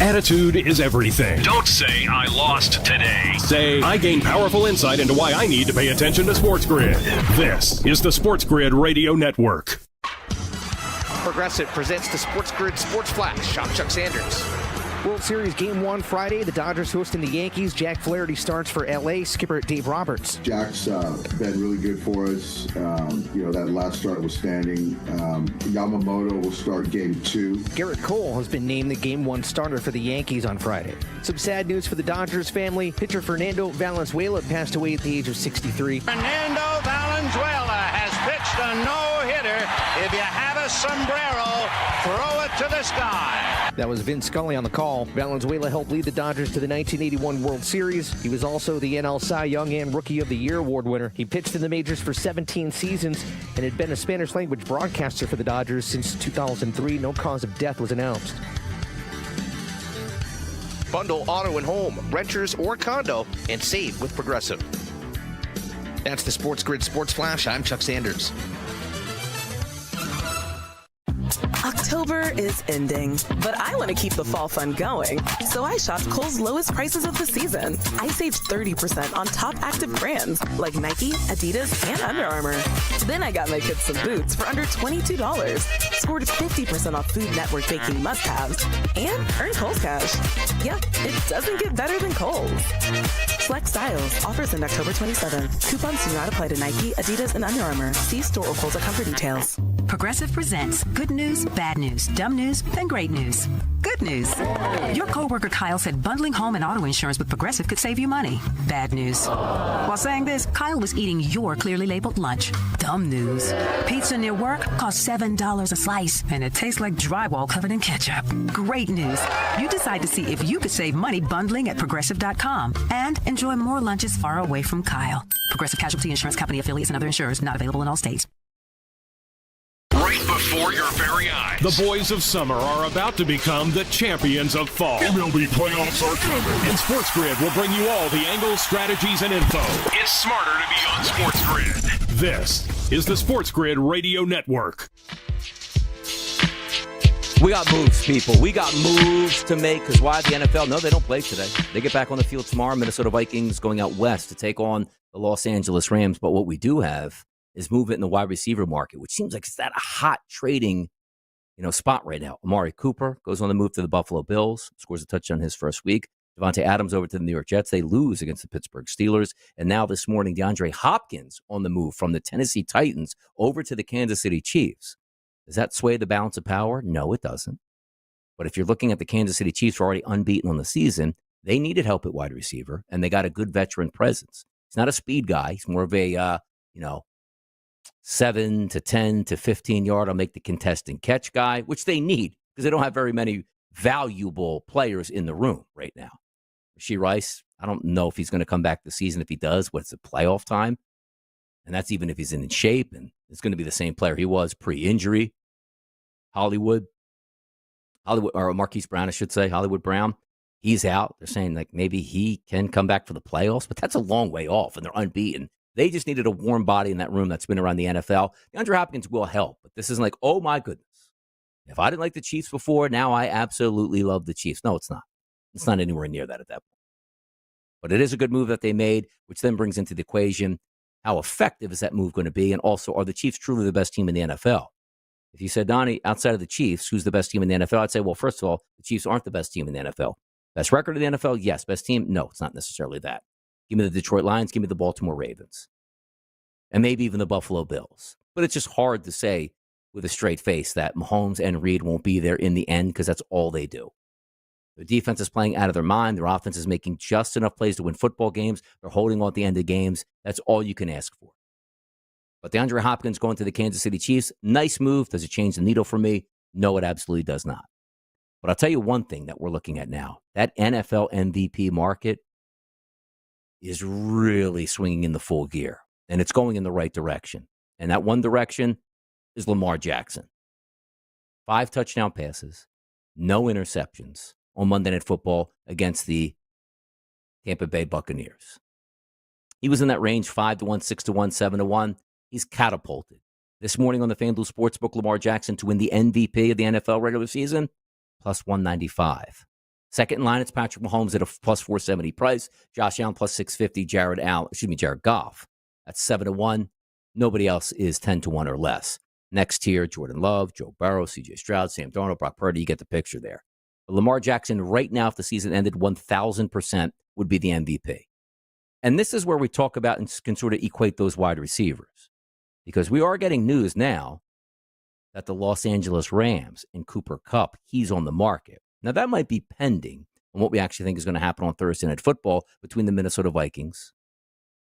Attitude is everything. Don't say I lost today. Say, I gained powerful insight into why I need to pay attention to SportsGrid. This is the SportsGrid Radio Network. Progressive presents the SportsGrid Sports Flash. I'm Chuck Sanders. World Series Game 1 Friday. The Dodgers hosting the Yankees. Jack Flaherty starts for L.A. Skipper Dave Roberts. Jack's been really good for us. That last start was standing. Yamamoto will start Game 2. Garrett Cole has been named the Game 1 starter for the Yankees on Friday. Some sad news for the Dodgers family. Pitcher Fernando Valenzuela passed away at the age of 63. Fernando Valenzuela has pitched a no-hitter. If you have a sombrero, throw it to the sky. That was Vin Scully on the call. Valenzuela helped lead the Dodgers to the 1981 World Series. He was also the NL Cy Young and Rookie of the Year award winner. He pitched in the majors for 17 seasons and had been a Spanish-language broadcaster for the Dodgers since 2003. No cause of death was announced. Bundle auto and home, renters or condo, and save with Progressive. That's the SportsGrid Sports Flash. I'm Chuck Sanders. October is ending, but I want to keep the fall fun going. So I shopped Kohl's lowest prices of the season. I saved 30% on top active brands like Nike, Adidas, and Under Armour. Then I got my kids some boots for under $22. Scored 50% off Food Network baking must-haves, and earned Kohl's cash. Yep, it doesn't get better than Kohl's. Select styles. Offers end October 27th. Coupons do not apply to Nike, Adidas, and Under Armour. See store or Kohl's.com for details. Progressive presents good news, bad news, dumb news, and great news. Good news. Your coworker Kyle said bundling home and auto insurance with Progressive could save you money. Bad news. While saying this, Kyle was eating your clearly labeled lunch. Dumb news. Pizza near work costs $7 a slice, and it tastes like drywall covered in ketchup. Great news. You decide to see if you could save money bundling at Progressive.com and enjoy more lunches far away from Kyle. Progressive Casualty Insurance Company affiliates and other insurers not available in all states. Right before your very eyes. The boys of summer are about to become the champions of fall. MLB playoffs are coming. And SportsGrid will bring you all the angles, strategies, and info. It's smarter to be on SportsGrid. This is the SportsGrid Radio Network. We got moves, people. We got moves to make because why the NFL? No, they don't play today. They get back on the field tomorrow. Minnesota Vikings going out west to take on the Los Angeles Rams. But what we do have is movement in the wide receiver market, which seems like it's that hot trading, spot right now. Amari Cooper goes on the move to the Buffalo Bills, scores a touchdown his first week. Devontae Adams over to the New York Jets. They lose against the Pittsburgh Steelers. And now this morning, DeAndre Hopkins on the move from the Tennessee Titans over to the Kansas City Chiefs. Does that sway the balance of power? No, it doesn't. But if you're looking at the Kansas City Chiefs, who are already unbeaten on the season, they needed help at wide receiver, and they got a good veteran presence. He's not a speed guy. He's more of a, 7 to 10 to 15 yard, I'll make the contest and catch guy, which they need because they don't have very many valuable players in the room right now. Rashee Rice, I don't know if he's going to come back this season. If he does, what's the playoff time? And that's even if he's in shape, and it's going to be the same player he was pre-injury. Hollywood, or Marquise Brown, I should say, Hollywood Brown, he's out. They're saying like maybe he can come back for the playoffs, but that's a long way off, and they're unbeaten. They just needed a warm body in that room that's been around the NFL. DeAndre Hopkins will help, but this isn't like, oh, my goodness. If I didn't like the Chiefs before, now I absolutely love the Chiefs. No, it's not. It's not anywhere near that at that point. But it is a good move that they made, which then brings into the equation how effective is that move going to be, and also are the Chiefs truly the best team in the NFL? If you said, Donnie, outside of the Chiefs, who's the best team in the NFL? I'd say, well, first of all, the Chiefs aren't the best team in the NFL. Best record in the NFL? Yes. Best team? No, it's not necessarily that. Give me the Detroit Lions. Give me the Baltimore Ravens. And maybe even the Buffalo Bills. But it's just hard to say with a straight face that Mahomes and Reed won't be there in the end because that's all they do. Their defense is playing out of their mind. Their offense is making just enough plays to win football games. They're holding on at the end of games. That's all you can ask for. But DeAndre Hopkins going to the Kansas City Chiefs, nice move. Does it change the needle for me? No, it absolutely does not. But I'll tell you one thing that we're looking at now. That NFL MVP market is really swinging in the full gear, and it's going in the right direction. And that one direction is Lamar Jackson. 5 touchdown passes, no interceptions on Monday Night Football against the Tampa Bay Buccaneers. He was in that range, 5-1, 6-1, 7-1. He's catapulted. This morning on the FanDuel Sportsbook, Lamar Jackson to win the MVP of the NFL regular season, plus 195. Second in line, it's Patrick Mahomes at a plus 470 price. Josh Allen plus 650. Jared Goff. That's 7-1. Nobody else is 10-1 or less. Next tier, Jordan Love, Joe Burrow, C.J. Stroud, Sam Darnold, Brock Purdy. You get the picture there. But Lamar Jackson right now, if the season ended, 1,000% would be the MVP. And this is where we talk about and can sort of equate those wide receivers. Because we are getting news now that the Los Angeles Rams and Cooper Kupp, he's on the market. Now, that might be pending on what we actually think is going to happen on Thursday Night Football between the Minnesota Vikings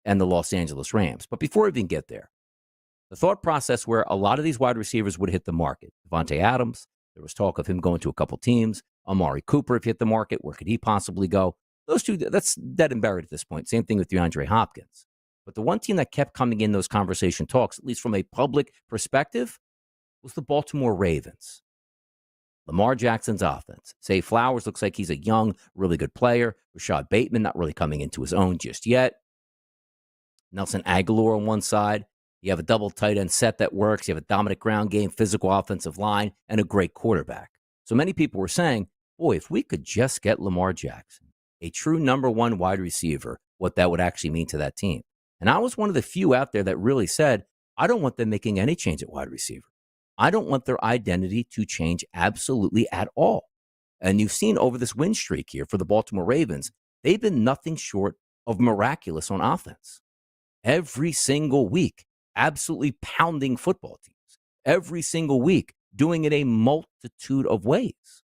and the Los Angeles Rams. But before we even get there, the thought process where a lot of these wide receivers would hit the market. Devontae Adams, there was talk of him going to a couple teams. Amari Cooper, if he hit the market, where could he possibly go? Those two, that's dead and buried at this point. Same thing with DeAndre Hopkins. But the one team that kept coming in those conversation talks, at least from a public perspective, was the Baltimore Ravens. Lamar Jackson's offense. Zay Flowers looks like he's a young, really good player. Rashad Bateman not really coming into his own just yet. Nelson Aguilar on one side. You have a double tight end set that works. You have a dominant ground game, physical offensive line, and a great quarterback. So many people were saying, boy, if we could just get Lamar Jackson, a true number one wide receiver, what that would actually mean to that team. And I was one of the few out there that really said, I don't want them making any change at wide receiver. I don't want their identity to change absolutely at all. And you've seen over this win streak here for the Baltimore Ravens, they've been nothing short of miraculous on offense. Every single week, absolutely pounding football teams. Every single week, doing it a multitude of ways.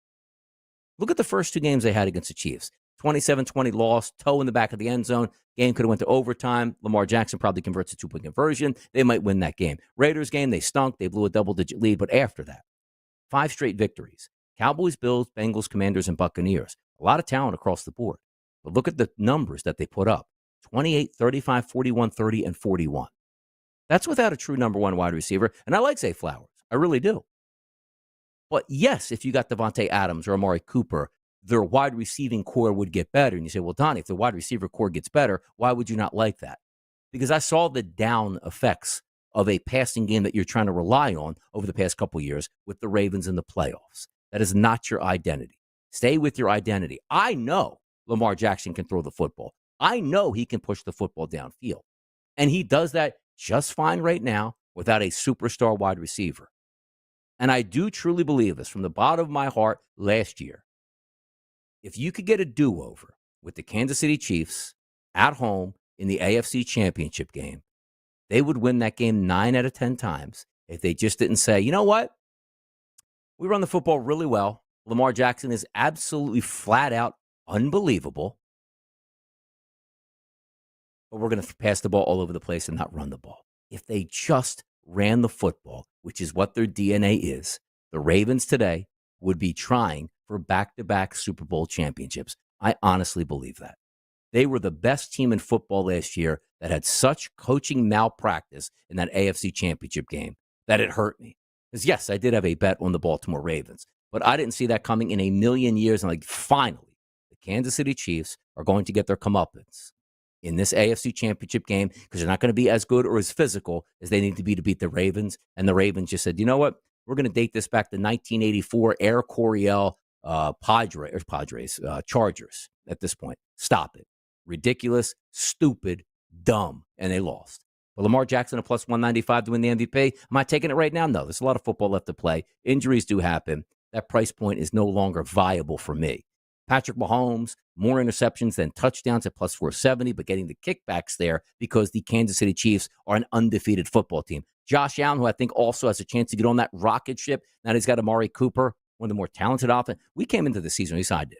Look at the first two games they had against the Chiefs. 27-20 loss, toe in the back of the end zone. Game could have went to overtime. Lamar Jackson probably converts a two-point conversion. They might win that game. Raiders game, they stunk. They blew a double-digit lead. But after that, 5 straight victories. Cowboys, Bills, Bengals, Commanders, and Buccaneers. A lot of talent across the board. But look at the numbers that they put up. 28, 35, 41, 30, and 41. That's without a true number one wide receiver. And I like Zay Flowers. I really do. But yes, if you got Devontae Adams or Amari Cooper, their wide receiving core would get better. And you say, well, Donnie, if the wide receiver core gets better, why would you not like that? Because I saw the down effects of a passing game that you're trying to rely on over the past couple of years with the Ravens in the playoffs. That is not your identity. Stay with your identity. I know Lamar Jackson can throw the football. I know he can push the football downfield. And he does that just fine right now without a superstar wide receiver. And I do truly believe this from the bottom of my heart last year. If you could get a do-over with the Kansas City Chiefs at home in the AFC Championship game, they would win that game 9 out of 10 times if they just didn't say, you know what? We run the football really well. Lamar Jackson is absolutely flat out unbelievable. But we're going to pass the ball all over the place and not run the ball. If they just ran the football, which is what their DNA is, the Ravens today would be trying for back-to-back Super Bowl championships. I honestly believe that. They were the best team in football last year that had such coaching malpractice in that AFC Championship game that it hurt me. Because, yes, I did have a bet on the Baltimore Ravens, but I didn't see that coming in a million years. And, like, finally, the Kansas City Chiefs are going to get their comeuppance in this AFC Championship game because they're not going to be as good or as physical as they need to beat the Ravens. And the Ravens just said, you know what? We're going to date this back to 1984 Air Coryell Chargers at this point. Stop it. Ridiculous, stupid, dumb, and they lost. But Lamar Jackson a plus 195 to win the MVP. Am I taking it right now? No, there's a lot of football left to play. Injuries do happen. That price point is no longer viable for me. Patrick Mahomes, more interceptions than touchdowns at plus 470, but getting the kickbacks there because the Kansas City Chiefs are an undefeated football team. Josh Allen, who I think also has a chance to get on that rocket ship. Now he's got Amari Cooper, one of the more talented offense. We came into the season, at least I did.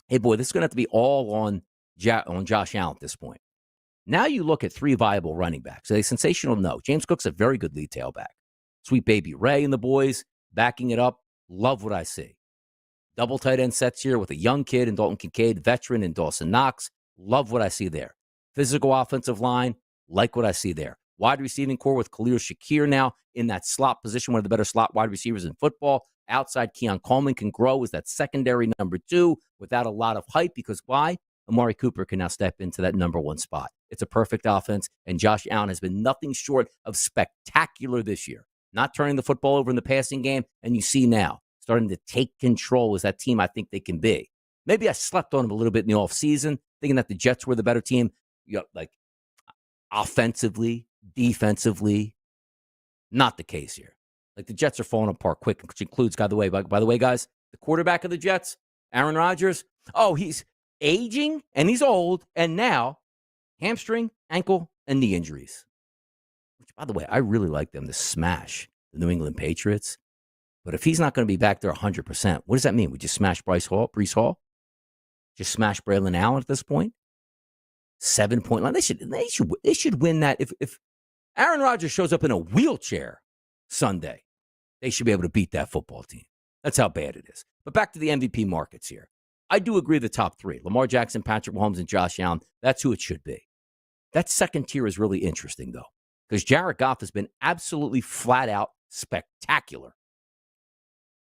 Hey, boy, this is going to have to be all on Josh Allen at this point. Now you look at 3 viable running backs. Are they sensational? No. James Cook's a very good lead tailback. Sweet Baby Ray and the boys backing it up. Love what I see. Double tight end sets here with a young kid in Dalton Kincaid, veteran in Dawson Knox. Love what I see there. Physical offensive line, like what I see there. Wide receiving core with Khalil Shakir now in that slot position, one of the better slot wide receivers in football. Outside, Keon Coleman can grow as that secondary number 2 without a lot of hype because why? Amari Cooper can now step into that number 1 spot. It's a perfect offense, and Josh Allen has been nothing short of spectacular this year. Not turning the football over in the passing game, and you see now, starting to take control as that team I think they can be. Maybe I slept on them a little bit in the offseason, thinking that the Jets were the better team, like offensively, defensively. Not the case here. Like the Jets are falling apart quick, which includes, by the way, guys, the quarterback of the Jets, Aaron Rodgers. Oh, he's aging and he's old, and now hamstring, ankle, and knee injuries. Which, by the way, I really like them to smash the New England Patriots. But if he's not going to be back there 100%, what does that mean? We just smash Breece Hall? Just smash Braylon Allen at this point? 7-point line. They should win that. If Aaron Rodgers shows up in a wheelchair Sunday, they should be able to beat that football team. That's how bad it is. But back to the MVP markets here. I do agree the top three, Lamar Jackson, Patrick Mahomes, and Josh Allen, that's who it should be. That second tier is really interesting, though, because Jared Goff has been absolutely flat out spectacular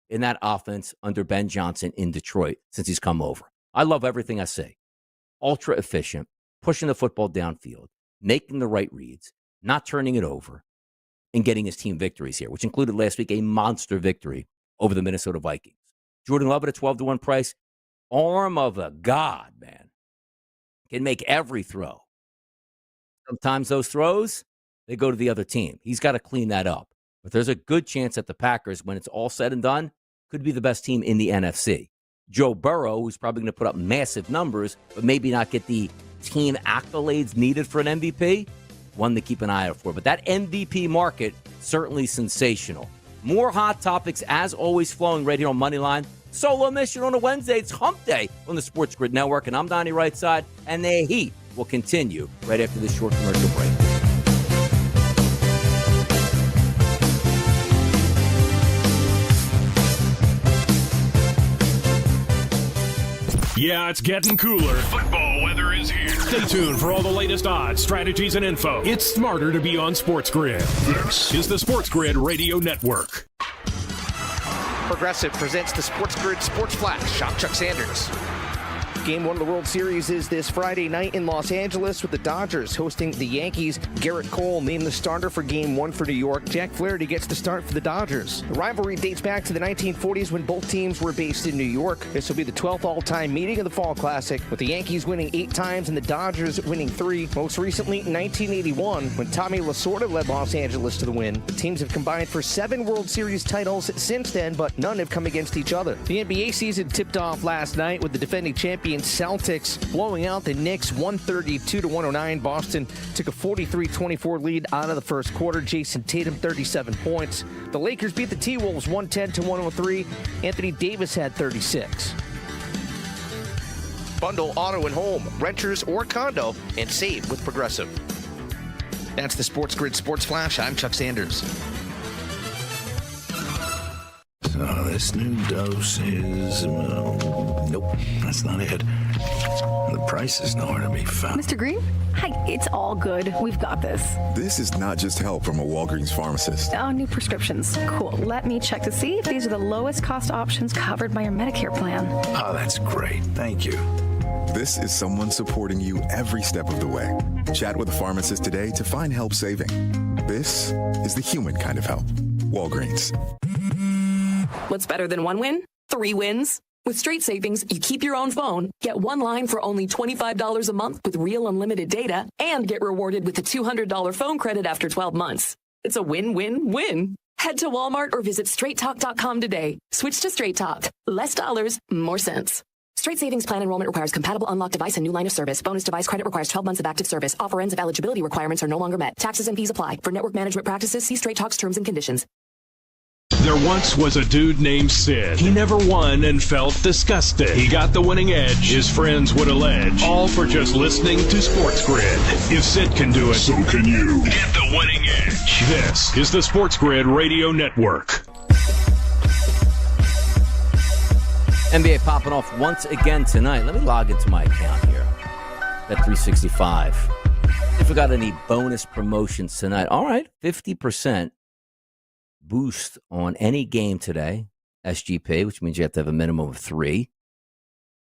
in that offense under Ben Johnson in Detroit since he's come over. I love everything I see. Ultra efficient, pushing the football downfield, making the right reads, not turning it over, and getting his team victories here, which included last week a monster victory over the Minnesota Vikings. Jordan Love at a 12-1 price. Arm of a god, man. Can make every throw. Sometimes those throws, they go to the other team. He's got to clean that up. But there's a good chance that the Packers, when it's all said and done, could be the best team in the NFC. Joe Burrow, who's probably going to put up massive numbers, but maybe not get the team accolades needed for an MVP, one to keep an eye out for. But that MVP market, certainly sensational. More hot topics, as always, flowing right here on Moneyline. Solo mission on a Wednesday. It's hump day on the SportsGrid Network, and I'm Donnie Rightside, and the heat will continue right after this short commercial break. Yeah, it's getting cooler. Football weather is here. Stay tuned for all the latest odds, strategies, and info. It's smarter to be on SportsGrid. This is the SportsGrid Radio Network. Progressive presents the SportsGrid Sports Flash. I'm Chuck Sanders. Game 1 of the World Series is this Friday night in Los Angeles with the Dodgers hosting the Yankees. Garrett Cole named the starter for Game 1 for New York. Jack Flaherty gets the start for the Dodgers. The rivalry dates back to the 1940s when both teams were based in New York. This will be the 12th all-time meeting of the Fall Classic, with the Yankees winning 8 times and the Dodgers winning 3. Most recently, 1981, when Tommy Lasorda led Los Angeles to the win. The teams have combined for 7 World Series titles since then, but none have come against each other. The NBA season tipped off last night with the defending champion Celtics blowing out the Knicks 132-109. Boston took a 43-24 lead out of the first quarter. Jason Tatum 37 points. The Lakers beat the T-Wolves 110-103. Anthony Davis had 36. Bundle auto and home, renters or condo, and save with Progressive. That's the SportsGrid Sports Flash. I'm Chuck Sanders. So this new dose is, nope, that's not it. The price is nowhere to be found. Mr. Green? Hi, it's all good. We've got this. This is not just help from a Walgreens pharmacist. Oh, new prescriptions. Cool. Let me check to see if these are the lowest cost options covered by your Medicare plan. Oh, that's great. Thank you. This is someone supporting you every step of the way. Chat with a pharmacist today to find help saving. This is the human kind of help. Walgreens. What's better than one win? 3 wins. With Straight Savings, you keep your own phone, get one line for only $25 a month with real unlimited data, and get rewarded with a $200 phone credit after 12 months. It's a win-win-win. Head to Walmart or visit straighttalk.com today. Switch to Straight Talk. Less dollars, more sense. Straight Savings Plan enrollment requires compatible unlocked device and new line of service. Bonus device credit requires 12 months of active service. Offer ends if eligibility requirements are no longer met. Taxes and fees apply. For network management practices, see Straight Talk's terms and conditions. There once was a dude named Sid. He never won and felt disgusted. He got the winning edge, his friends would allege, all for just listening to SportsGrid. If Sid can do it, so can you. Get the winning edge. This is the SportsGrid Radio Network. NBA popping off once again tonight. Let me log into my account here. Bet 365. If we got any bonus promotions tonight. All right, 50% boost on any game today. SGP, which means you have to have a minimum of 3.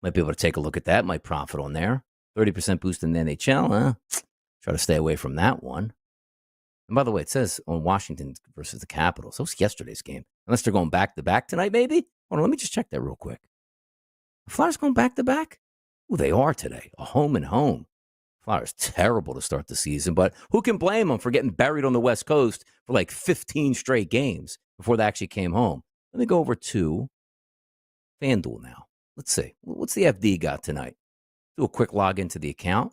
Might be able to take a look at that. Might profit on there. 30% boost in the NHL. Try to stay away from that one. And by the way, it says on Washington versus the Capitals. That was yesterday's game. Unless they're going back-to-back tonight, maybe? Hold on, let me just check that real quick. Flyers going back-to-back? Ooh, they are today. A home and home. Flyers terrible to start the season, but who can blame them for getting buried on the West Coast for like 15 straight games before they actually came home? Let me go over to FanDuel now. Let's see. What's the FD got tonight? Do a quick log into the account.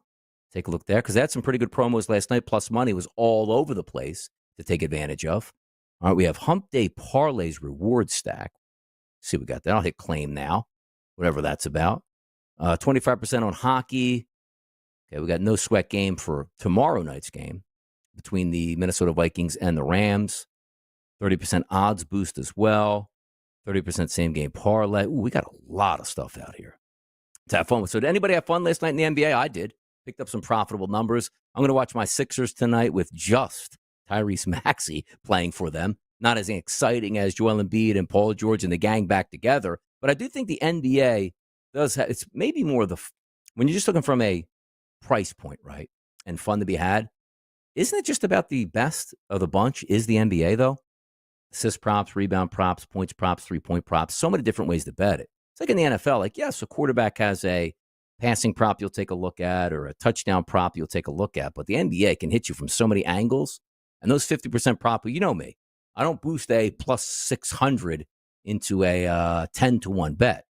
Take a look there because they had some pretty good promos last night. Plus money was all over the place to take advantage of. All right, we have Hump Day Parlays reward stack. See, we got that. I'll hit claim now, whatever that's about. 25% on hockey. Okay, we got no sweat game for tomorrow night's game between the Minnesota Vikings and the Rams. 30% odds boost as well. 30% same game parlay. Ooh, we got a lot of stuff out here to have fun with. So did anybody have fun last night in the NBA? I did. Picked up some profitable numbers. I'm going to watch my Sixers tonight with just Tyrese Maxey playing for them. Not as exciting as Joel Embiid and Paul George and the gang back together. But I do think the NBA does have, it's maybe more the, when you're just looking from a price point, right, and fun to be had, isn't it just about the best of the bunch is the NBA, though? Assist props, rebound props, points props, three-point props, so many different ways to bet it. It's like in the NFL, like, yes, a quarterback has a passing prop you'll take a look at or a touchdown prop you'll take a look at, but the NBA can hit you from so many angles. And those 50% prop, you know me, I don't boost a plus 600 into a 10-1 bet.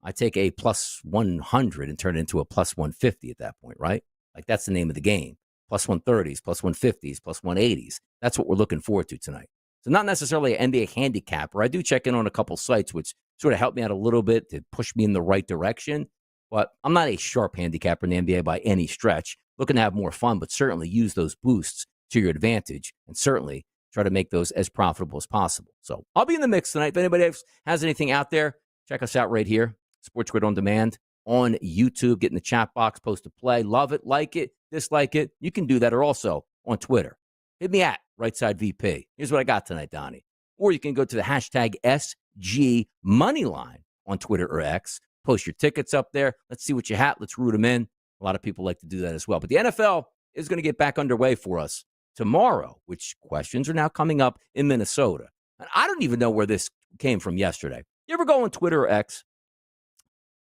I take a plus 100 and turn it into a plus 150 at that point, right? Like that's the name of the game. Plus 130s, plus 150s, plus 180s. That's what we're looking forward to tonight. So not necessarily an NBA handicapper. I do check in on a couple sites, which sort of help me out a little bit to push me in the right direction. But I'm not a sharp handicapper in the NBA by any stretch. Looking to have more fun, but certainly use those boosts to your advantage and certainly try to make those as profitable as possible. So I'll be in the mix tonight. If anybody else has anything out there, check us out right here. SportsGrid On Demand on YouTube. Get in the chat box, post a play. Love it, like it, dislike it. You can do that or also on Twitter. Hit me at RightSideVP. Here's what I got tonight, Donnie. Or you can go to the hashtag SG Moneyline on Twitter or X. Post your tickets up there. Let's see what you have. Let's root them in. A lot of people like to do that as well. But the NFL is going to get back underway for us tomorrow, which questions are now coming up in Minnesota. And I don't even know where this came from yesterday. You ever go on Twitter or X?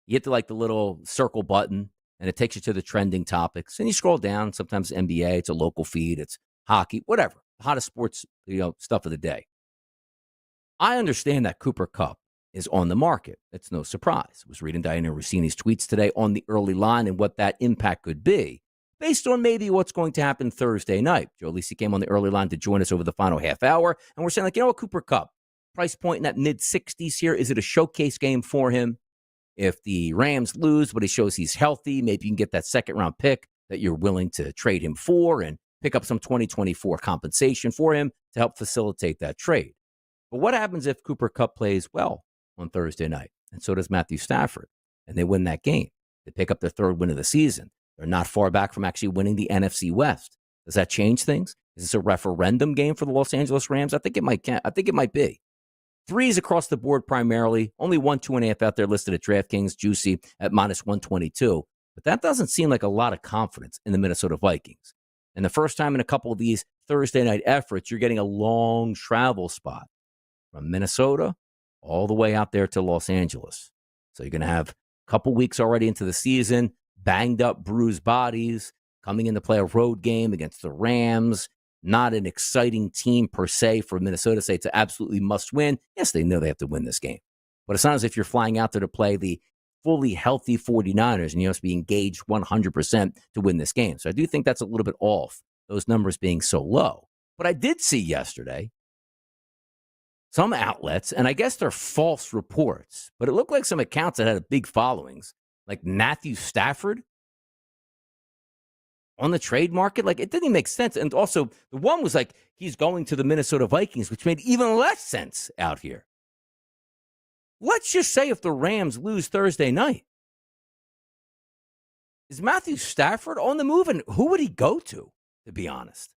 You hit the little circle button, and it takes you to the trending topics. And you scroll down. Sometimes it's NBA. It's a local feed. It's hockey, whatever. The hottest sports, stuff of the day. I understand that Cooper Kupp is on the market. It's no surprise. I was reading Diana Rossini's tweets today on the early line and what that impact could be based on maybe what's going to happen Thursday night. Joe Lisi came on the early line to join us over the final half hour, and we're saying, what, Cooper Kupp, price point in that mid-60s here. Is it a showcase game for him? If the Rams lose, but he shows he's healthy, maybe you can get that second-round pick that you're willing to trade him for and pick up some 2024 compensation for him to help facilitate that trade. But what happens if Cooper Kupp plays well on Thursday night? And so does Matthew Stafford, and they win that game. They pick up their third win of the season. They're not far back from actually winning the NFC West. Does that change things? Is this a referendum game for the Los Angeles Rams? I think it might be. Threes across the board primarily. Only 1, 2.5 out there listed at DraftKings, juicy at minus 122. But that doesn't seem like a lot of confidence in the Minnesota Vikings. And the first time in a couple of these Thursday night efforts, you're getting a long travel spot from Minnesota all the way out there to Los Angeles. So you're going to have a couple weeks already into the season, banged up, bruised bodies, coming in to play a road game against the Rams. Not an exciting team per se for Minnesota to say it's an absolutely must win. Yes, they know they have to win this game. But it's not as if you're flying out there to play the fully healthy 49ers and you must be engaged 100% to win this game. So I do think that's a little bit off, those numbers being so low. But I did see yesterday some outlets, and I guess they're false reports, but it looked like some accounts that had big followings, like Matthew Stafford on the trade market. Like, it didn't make sense. And also, the one was like, he's going to the Minnesota Vikings, which made even less sense out here. Let's just say if the Rams lose Thursday night, is Matthew Stafford on the move? And who would he go to be honest?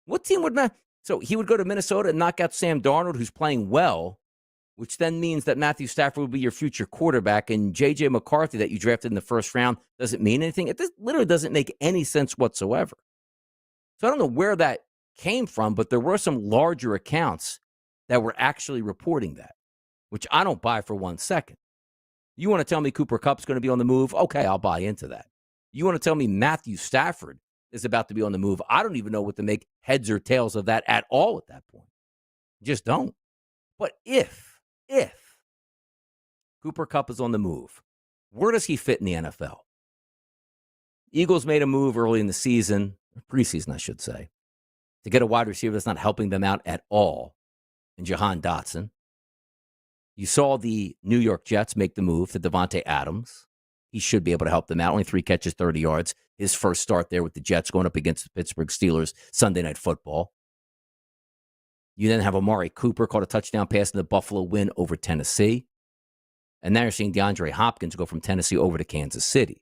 What team would So he would go to Minnesota and knock out Sam Darnold, who's playing well, which then means that Matthew Stafford will be your future quarterback, and J.J. McCarthy that you drafted in the first round doesn't mean anything. It literally doesn't make any sense whatsoever. So I don't know where that came from, but there were some larger accounts that were actually reporting that, which I don't buy for 1 second. You want to tell me Cooper Kupp's going to be on the move? Okay, I'll buy into that. You want to tell me Matthew Stafford is about to be on the move? I don't even know what to make heads or tails of that at all at that point. Just don't. But if Cooper Kupp is on the move, where does he fit in the NFL? Eagles made a move early in the season, preseason, I should say, to get a wide receiver that's not helping them out at all in Jahan Dotson. You saw the New York Jets make the move to Devontae Adams. He should be able to help them out. Only 3 catches, 30 yards. His first start there with the Jets going up against the Pittsburgh Steelers Sunday Night Football. You then have Amari Cooper caught a touchdown pass in the Buffalo win over Tennessee. And now you're seeing DeAndre Hopkins go from Tennessee over to Kansas City.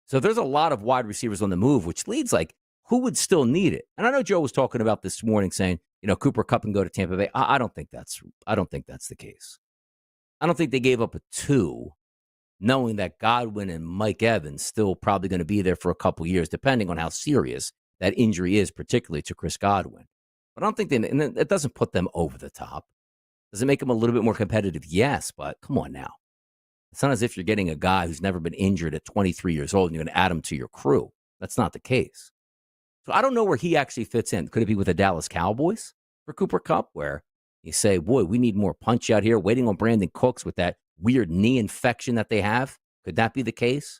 So there's a lot of wide receivers on the move, which leads like, who would still need it? And I know Joe was talking about this morning saying, Cooper Kupp can go to Tampa Bay. I don't think that's the case. I don't think they gave up a 2, knowing that Godwin and Mike Evans still probably going to be there for a couple years, depending on how serious that injury is, particularly to Chris Godwin. But I don't think and it doesn't put them over the top. Does it make them a little bit more competitive? Yes, but come on now. It's not as if you're getting a guy who's never been injured at 23 years old and you're going to add him to your crew. That's not the case. So I don't know where he actually fits in. Could it be with the Dallas Cowboys for Cooper Kupp, where you say, boy, we need more punch out here, waiting on Brandon Cooks with that weird knee infection that they have? Could that be the case?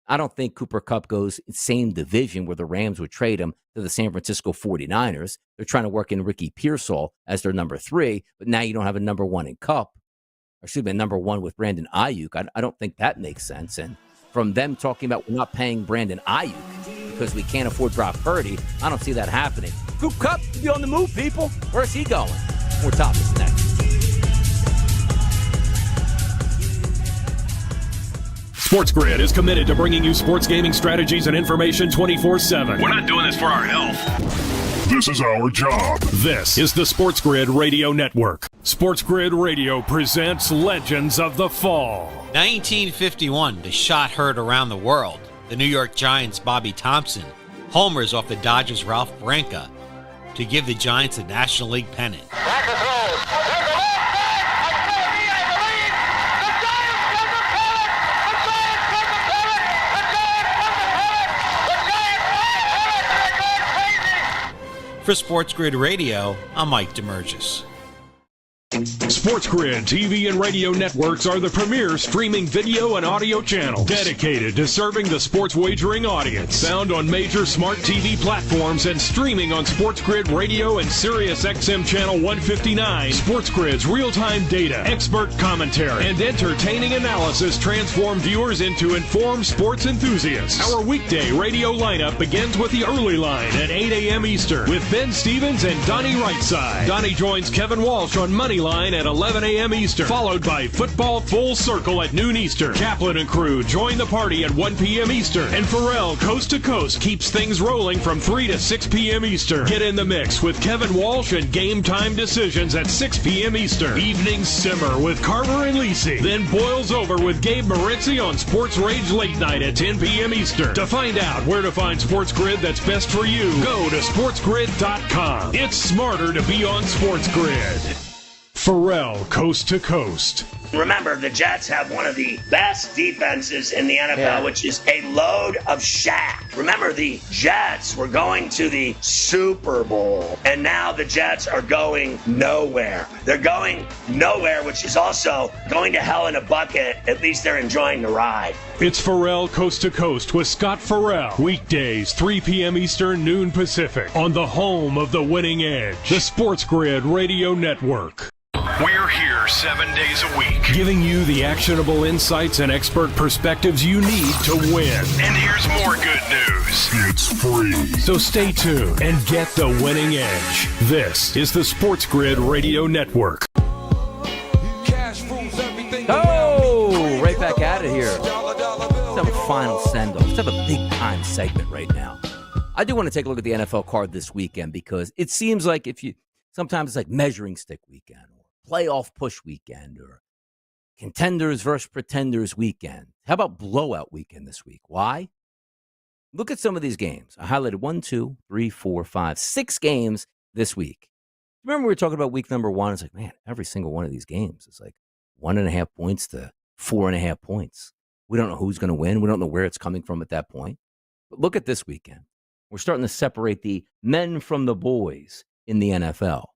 I don't think Cooper Kupp goes same division where the Rams would trade him to the San Francisco 49ers. They're trying to work in Ricky Pearsall as their number 3, but now you don't have a number 1 in Kupp. Or should be a number 1 with Brandon Ayuk. I don't think that makes sense. And from them talking about we're not paying Brandon Ayuk because we can't afford Brock Purdy, I don't see that happening. Cooper Kupp, be on the move, people. Where's he going? More topics next. SportsGrid is committed to bringing you sports gaming strategies and information 24/7. We're not doing this for our health. This is our job. This is the SportsGrid Radio Network. SportsGrid Radio presents Legends of the Fall. 1951, the shot heard around the world. The New York Giants' Bobby Thompson homers off the Dodgers' Ralph Branca to give the Giants a National League pennant. For SportsGrid Radio, I'm Mike DeMurgis. SportsGrid TV and radio networks are the premier streaming video and audio channels dedicated to serving the sports wagering audience. Found on major smart TV platforms and streaming on SportsGrid Radio and SiriusXM Channel 159. SportsGrid's real-time data, expert commentary, and entertaining analysis transform viewers into informed sports enthusiasts. Our weekday radio lineup begins with the early line at 8 a.m. Eastern with Ben Stevens and Donnie Rightside. Donnie joins Kevin Walsh on Moneyline at 11 a.m. Eastern, followed by Football Full Circle at noon Eastern. Kaplan and crew join the party at 1 p.m. Eastern, and Pharrell Coast to Coast keeps things rolling from 3 to 6 p.m. Eastern. Get in the mix with Kevin Walsh and Game Time Decisions at 6 p.m. Eastern. Evenings simmer with Carver and Lisi, then boils over with Gabe Moritzi on Sports Rage Late Night at 10 p.m. Eastern. To find out where to find SportsGrid that's best for you, go to sportsgrid.com. It's smarter to be on SportsGrid. Pharrell Coast to Coast. Remember, the Jets have one of the best defenses in the NFL, which is a load of Shaq. Remember, the Jets were going to the Super Bowl, and now the Jets are going nowhere. They're going nowhere, which is also going to hell in a bucket. At least they're enjoying the ride. It's Pharrell Coast to Coast with Scott Farrell. Weekdays, 3 p.m. Eastern, noon Pacific, on the home of the winning edge, the SportsGrid Radio Network. We're here 7 days a week, giving you the actionable insights and expert perspectives you need to win. And here's more good news. It's free. So stay tuned and get the winning edge. This is the SportsGrid Radio Network. Oh, right back at it here. Let's have a final send-off. Let's have a big-time segment right now. I do want to take a look at the NFL card this weekend because it seems like sometimes it's like measuring stick weekend, playoff push weekend, or contenders versus pretenders weekend. How about blowout weekend this week? Why? Look at some of these games. I highlighted 1, 2, 3, 4, 5, 6 games this week. Remember we were talking about week number 1? It's like, man, every single one of these games is like 1.5 points to 4.5 points. We don't know who's going to win. We don't know where it's coming from at that point. But look at this weekend. We're starting to separate the men from the boys in the NFL.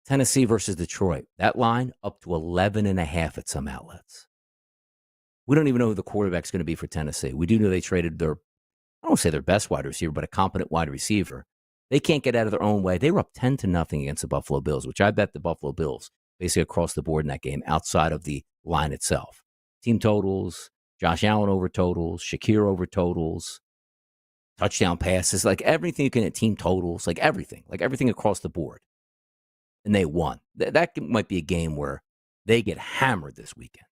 Tennessee versus Detroit. That line up to 11.5 at some outlets. We don't even know who the quarterback's going to be for Tennessee. We do know they traded their, I don't want to say their best wide receiver, but a competent wide receiver. They can't get out of their own way. They were up 10-0 against the Buffalo Bills, which I bet the Buffalo Bills basically across the board in that game outside of the line itself. Team totals, Josh Allen over totals, Shakir over totals, touchdown passes, like everything you can at team totals, like everything across the board. And they won. That might be a game where they get hammered this weekend.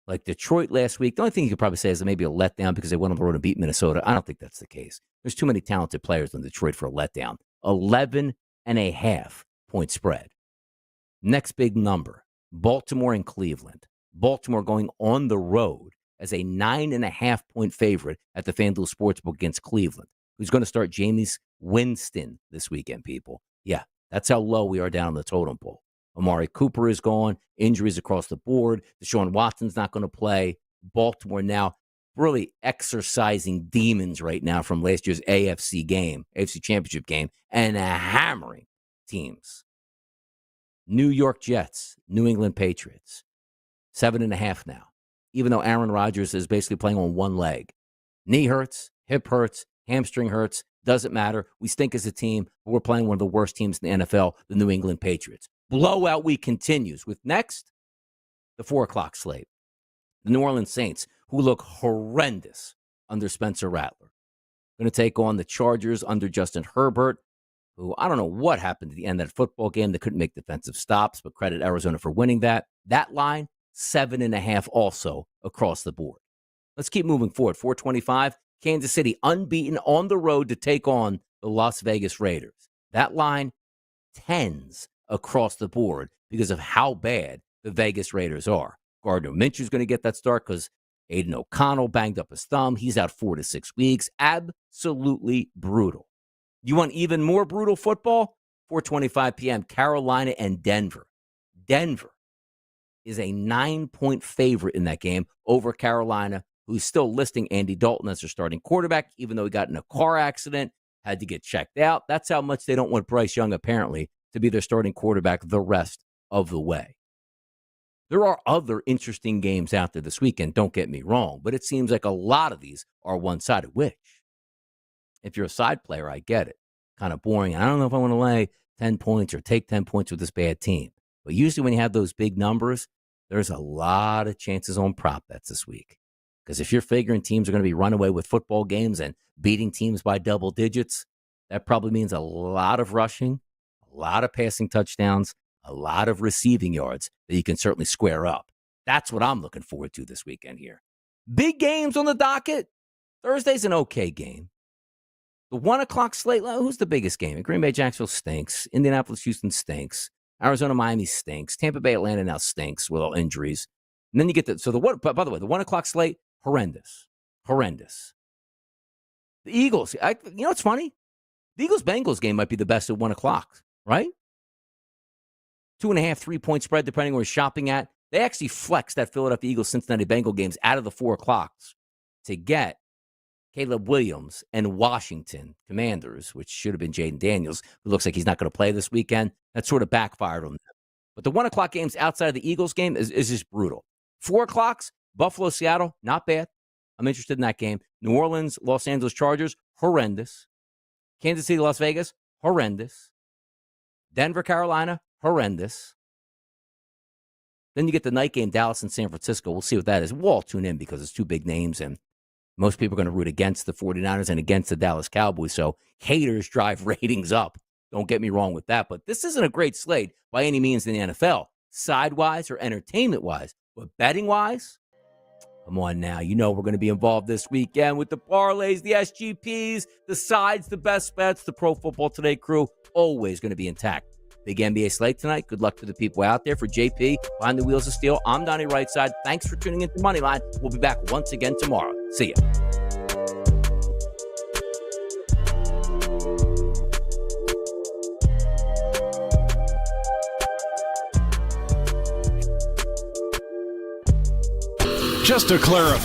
Like Detroit last week, the only thing you could probably say is maybe a letdown because they went on the road and beat Minnesota. I don't think that's the case. There's too many talented players in Detroit for a letdown. 11.5 point spread. Next big number, Baltimore and Cleveland. Baltimore going on the road as a 9.5 point favorite at the FanDuel Sportsbook against Cleveland, who's going to start Jameis Winston this weekend, people. Yeah, that's how low we are down on the totem pole. Amari Cooper is gone. Injuries across the board. Deshaun Watson's not going to play. Baltimore now really exercising demons right now from last year's AFC Championship game, and hammering teams. New York Jets, New England Patriots, 7.5 now. Even though Aaron Rodgers is basically playing on one leg. Knee hurts, hip hurts, hamstring hurts. Doesn't matter. We stink as a team, but we're playing one of the worst teams in the NFL, the New England Patriots. Blowout week continues with next, the 4 o'clock slate. The New Orleans Saints, who look horrendous under Spencer Rattler. Going to take on the Chargers under Justin Herbert, who I don't know what happened at the end of that football game. They couldn't make defensive stops, but credit Arizona for winning that. That line, 7.5 also across the board. Let's keep moving forward. 425, Kansas City unbeaten on the road to take on the Las Vegas Raiders. That line, 10s across the board because of how bad the Vegas Raiders are. Gardner Minshew's going to get that start because Aiden O'Connell banged up his thumb. He's out 4 to 6 weeks. Absolutely brutal. You want even more brutal football? 4:25 p.m., Carolina and Denver. Denver is a 9-point favorite in that game over Carolina, who's still listing Andy Dalton as their starting quarterback, even though he got in a car accident, had to get checked out. That's how much they don't want Bryce Young, apparently, to be their starting quarterback the rest of the way. There are other interesting games out there this weekend, don't get me wrong, but it seems like a lot of these are one-sided, which, if you're a side player, I get it. Kind of boring. I don't know if I want to lay 10 points or take 10 points with this bad team. But usually when you have those big numbers, there's a lot of chances on prop bets this week. Because if you're figuring teams are going to be run away with football games and beating teams by double digits, that probably means a lot of rushing, a lot of passing touchdowns, a lot of receiving yards that you can certainly square up. That's what I'm looking forward to this weekend here. Big games on the docket. Thursday's an okay game. The 1 o'clock slate, who's the biggest game? Green Bay, Jacksonville stinks. Indianapolis, Houston stinks. Arizona, Miami stinks. Tampa Bay, Atlanta now stinks with all injuries. And then you get by the way, the 1 o'clock slate, horrendous. Horrendous. The Eagles, you know what's funny? The Eagles-Bengals game might be the best at 1 o'clock, right? 2.5, 3-point spread, depending where you're shopping at. They actually flexed that Philadelphia Eagles-Cincinnati Bengal games out of the 4 o'clocks to get Caleb Williams and Washington Commanders, which should have been Jaden Daniels, who looks like he's not going to play this weekend. That sort of backfired on them. But the 1 o'clock games outside of the Eagles game is just brutal. 4 o'clocks, Buffalo, Seattle, not bad. I'm interested in that game. New Orleans, Los Angeles Chargers, horrendous. Kansas City, Las Vegas, horrendous. Denver, Carolina, horrendous. Then you get the night game, Dallas and San Francisco. We'll see what that is. We'll all tune in because it's two big names, and most people are going to root against the 49ers and against the Dallas Cowboys, so haters drive ratings up. Don't get me wrong with that, but this isn't a great slate by any means in the NFL, side-wise or entertainment-wise. But betting-wise, come on now. You know we're going to be involved this weekend with the parlays, the SGPs, the sides, the best bets, the Pro Football Today crew, always going to be intact. Big NBA slate tonight. Good luck to the people out there. For JP, behind the wheels of steel, I'm Donnie Rightside. Thanks for tuning in to Moneyline. We'll be back once again tomorrow. See ya. Just to clarify,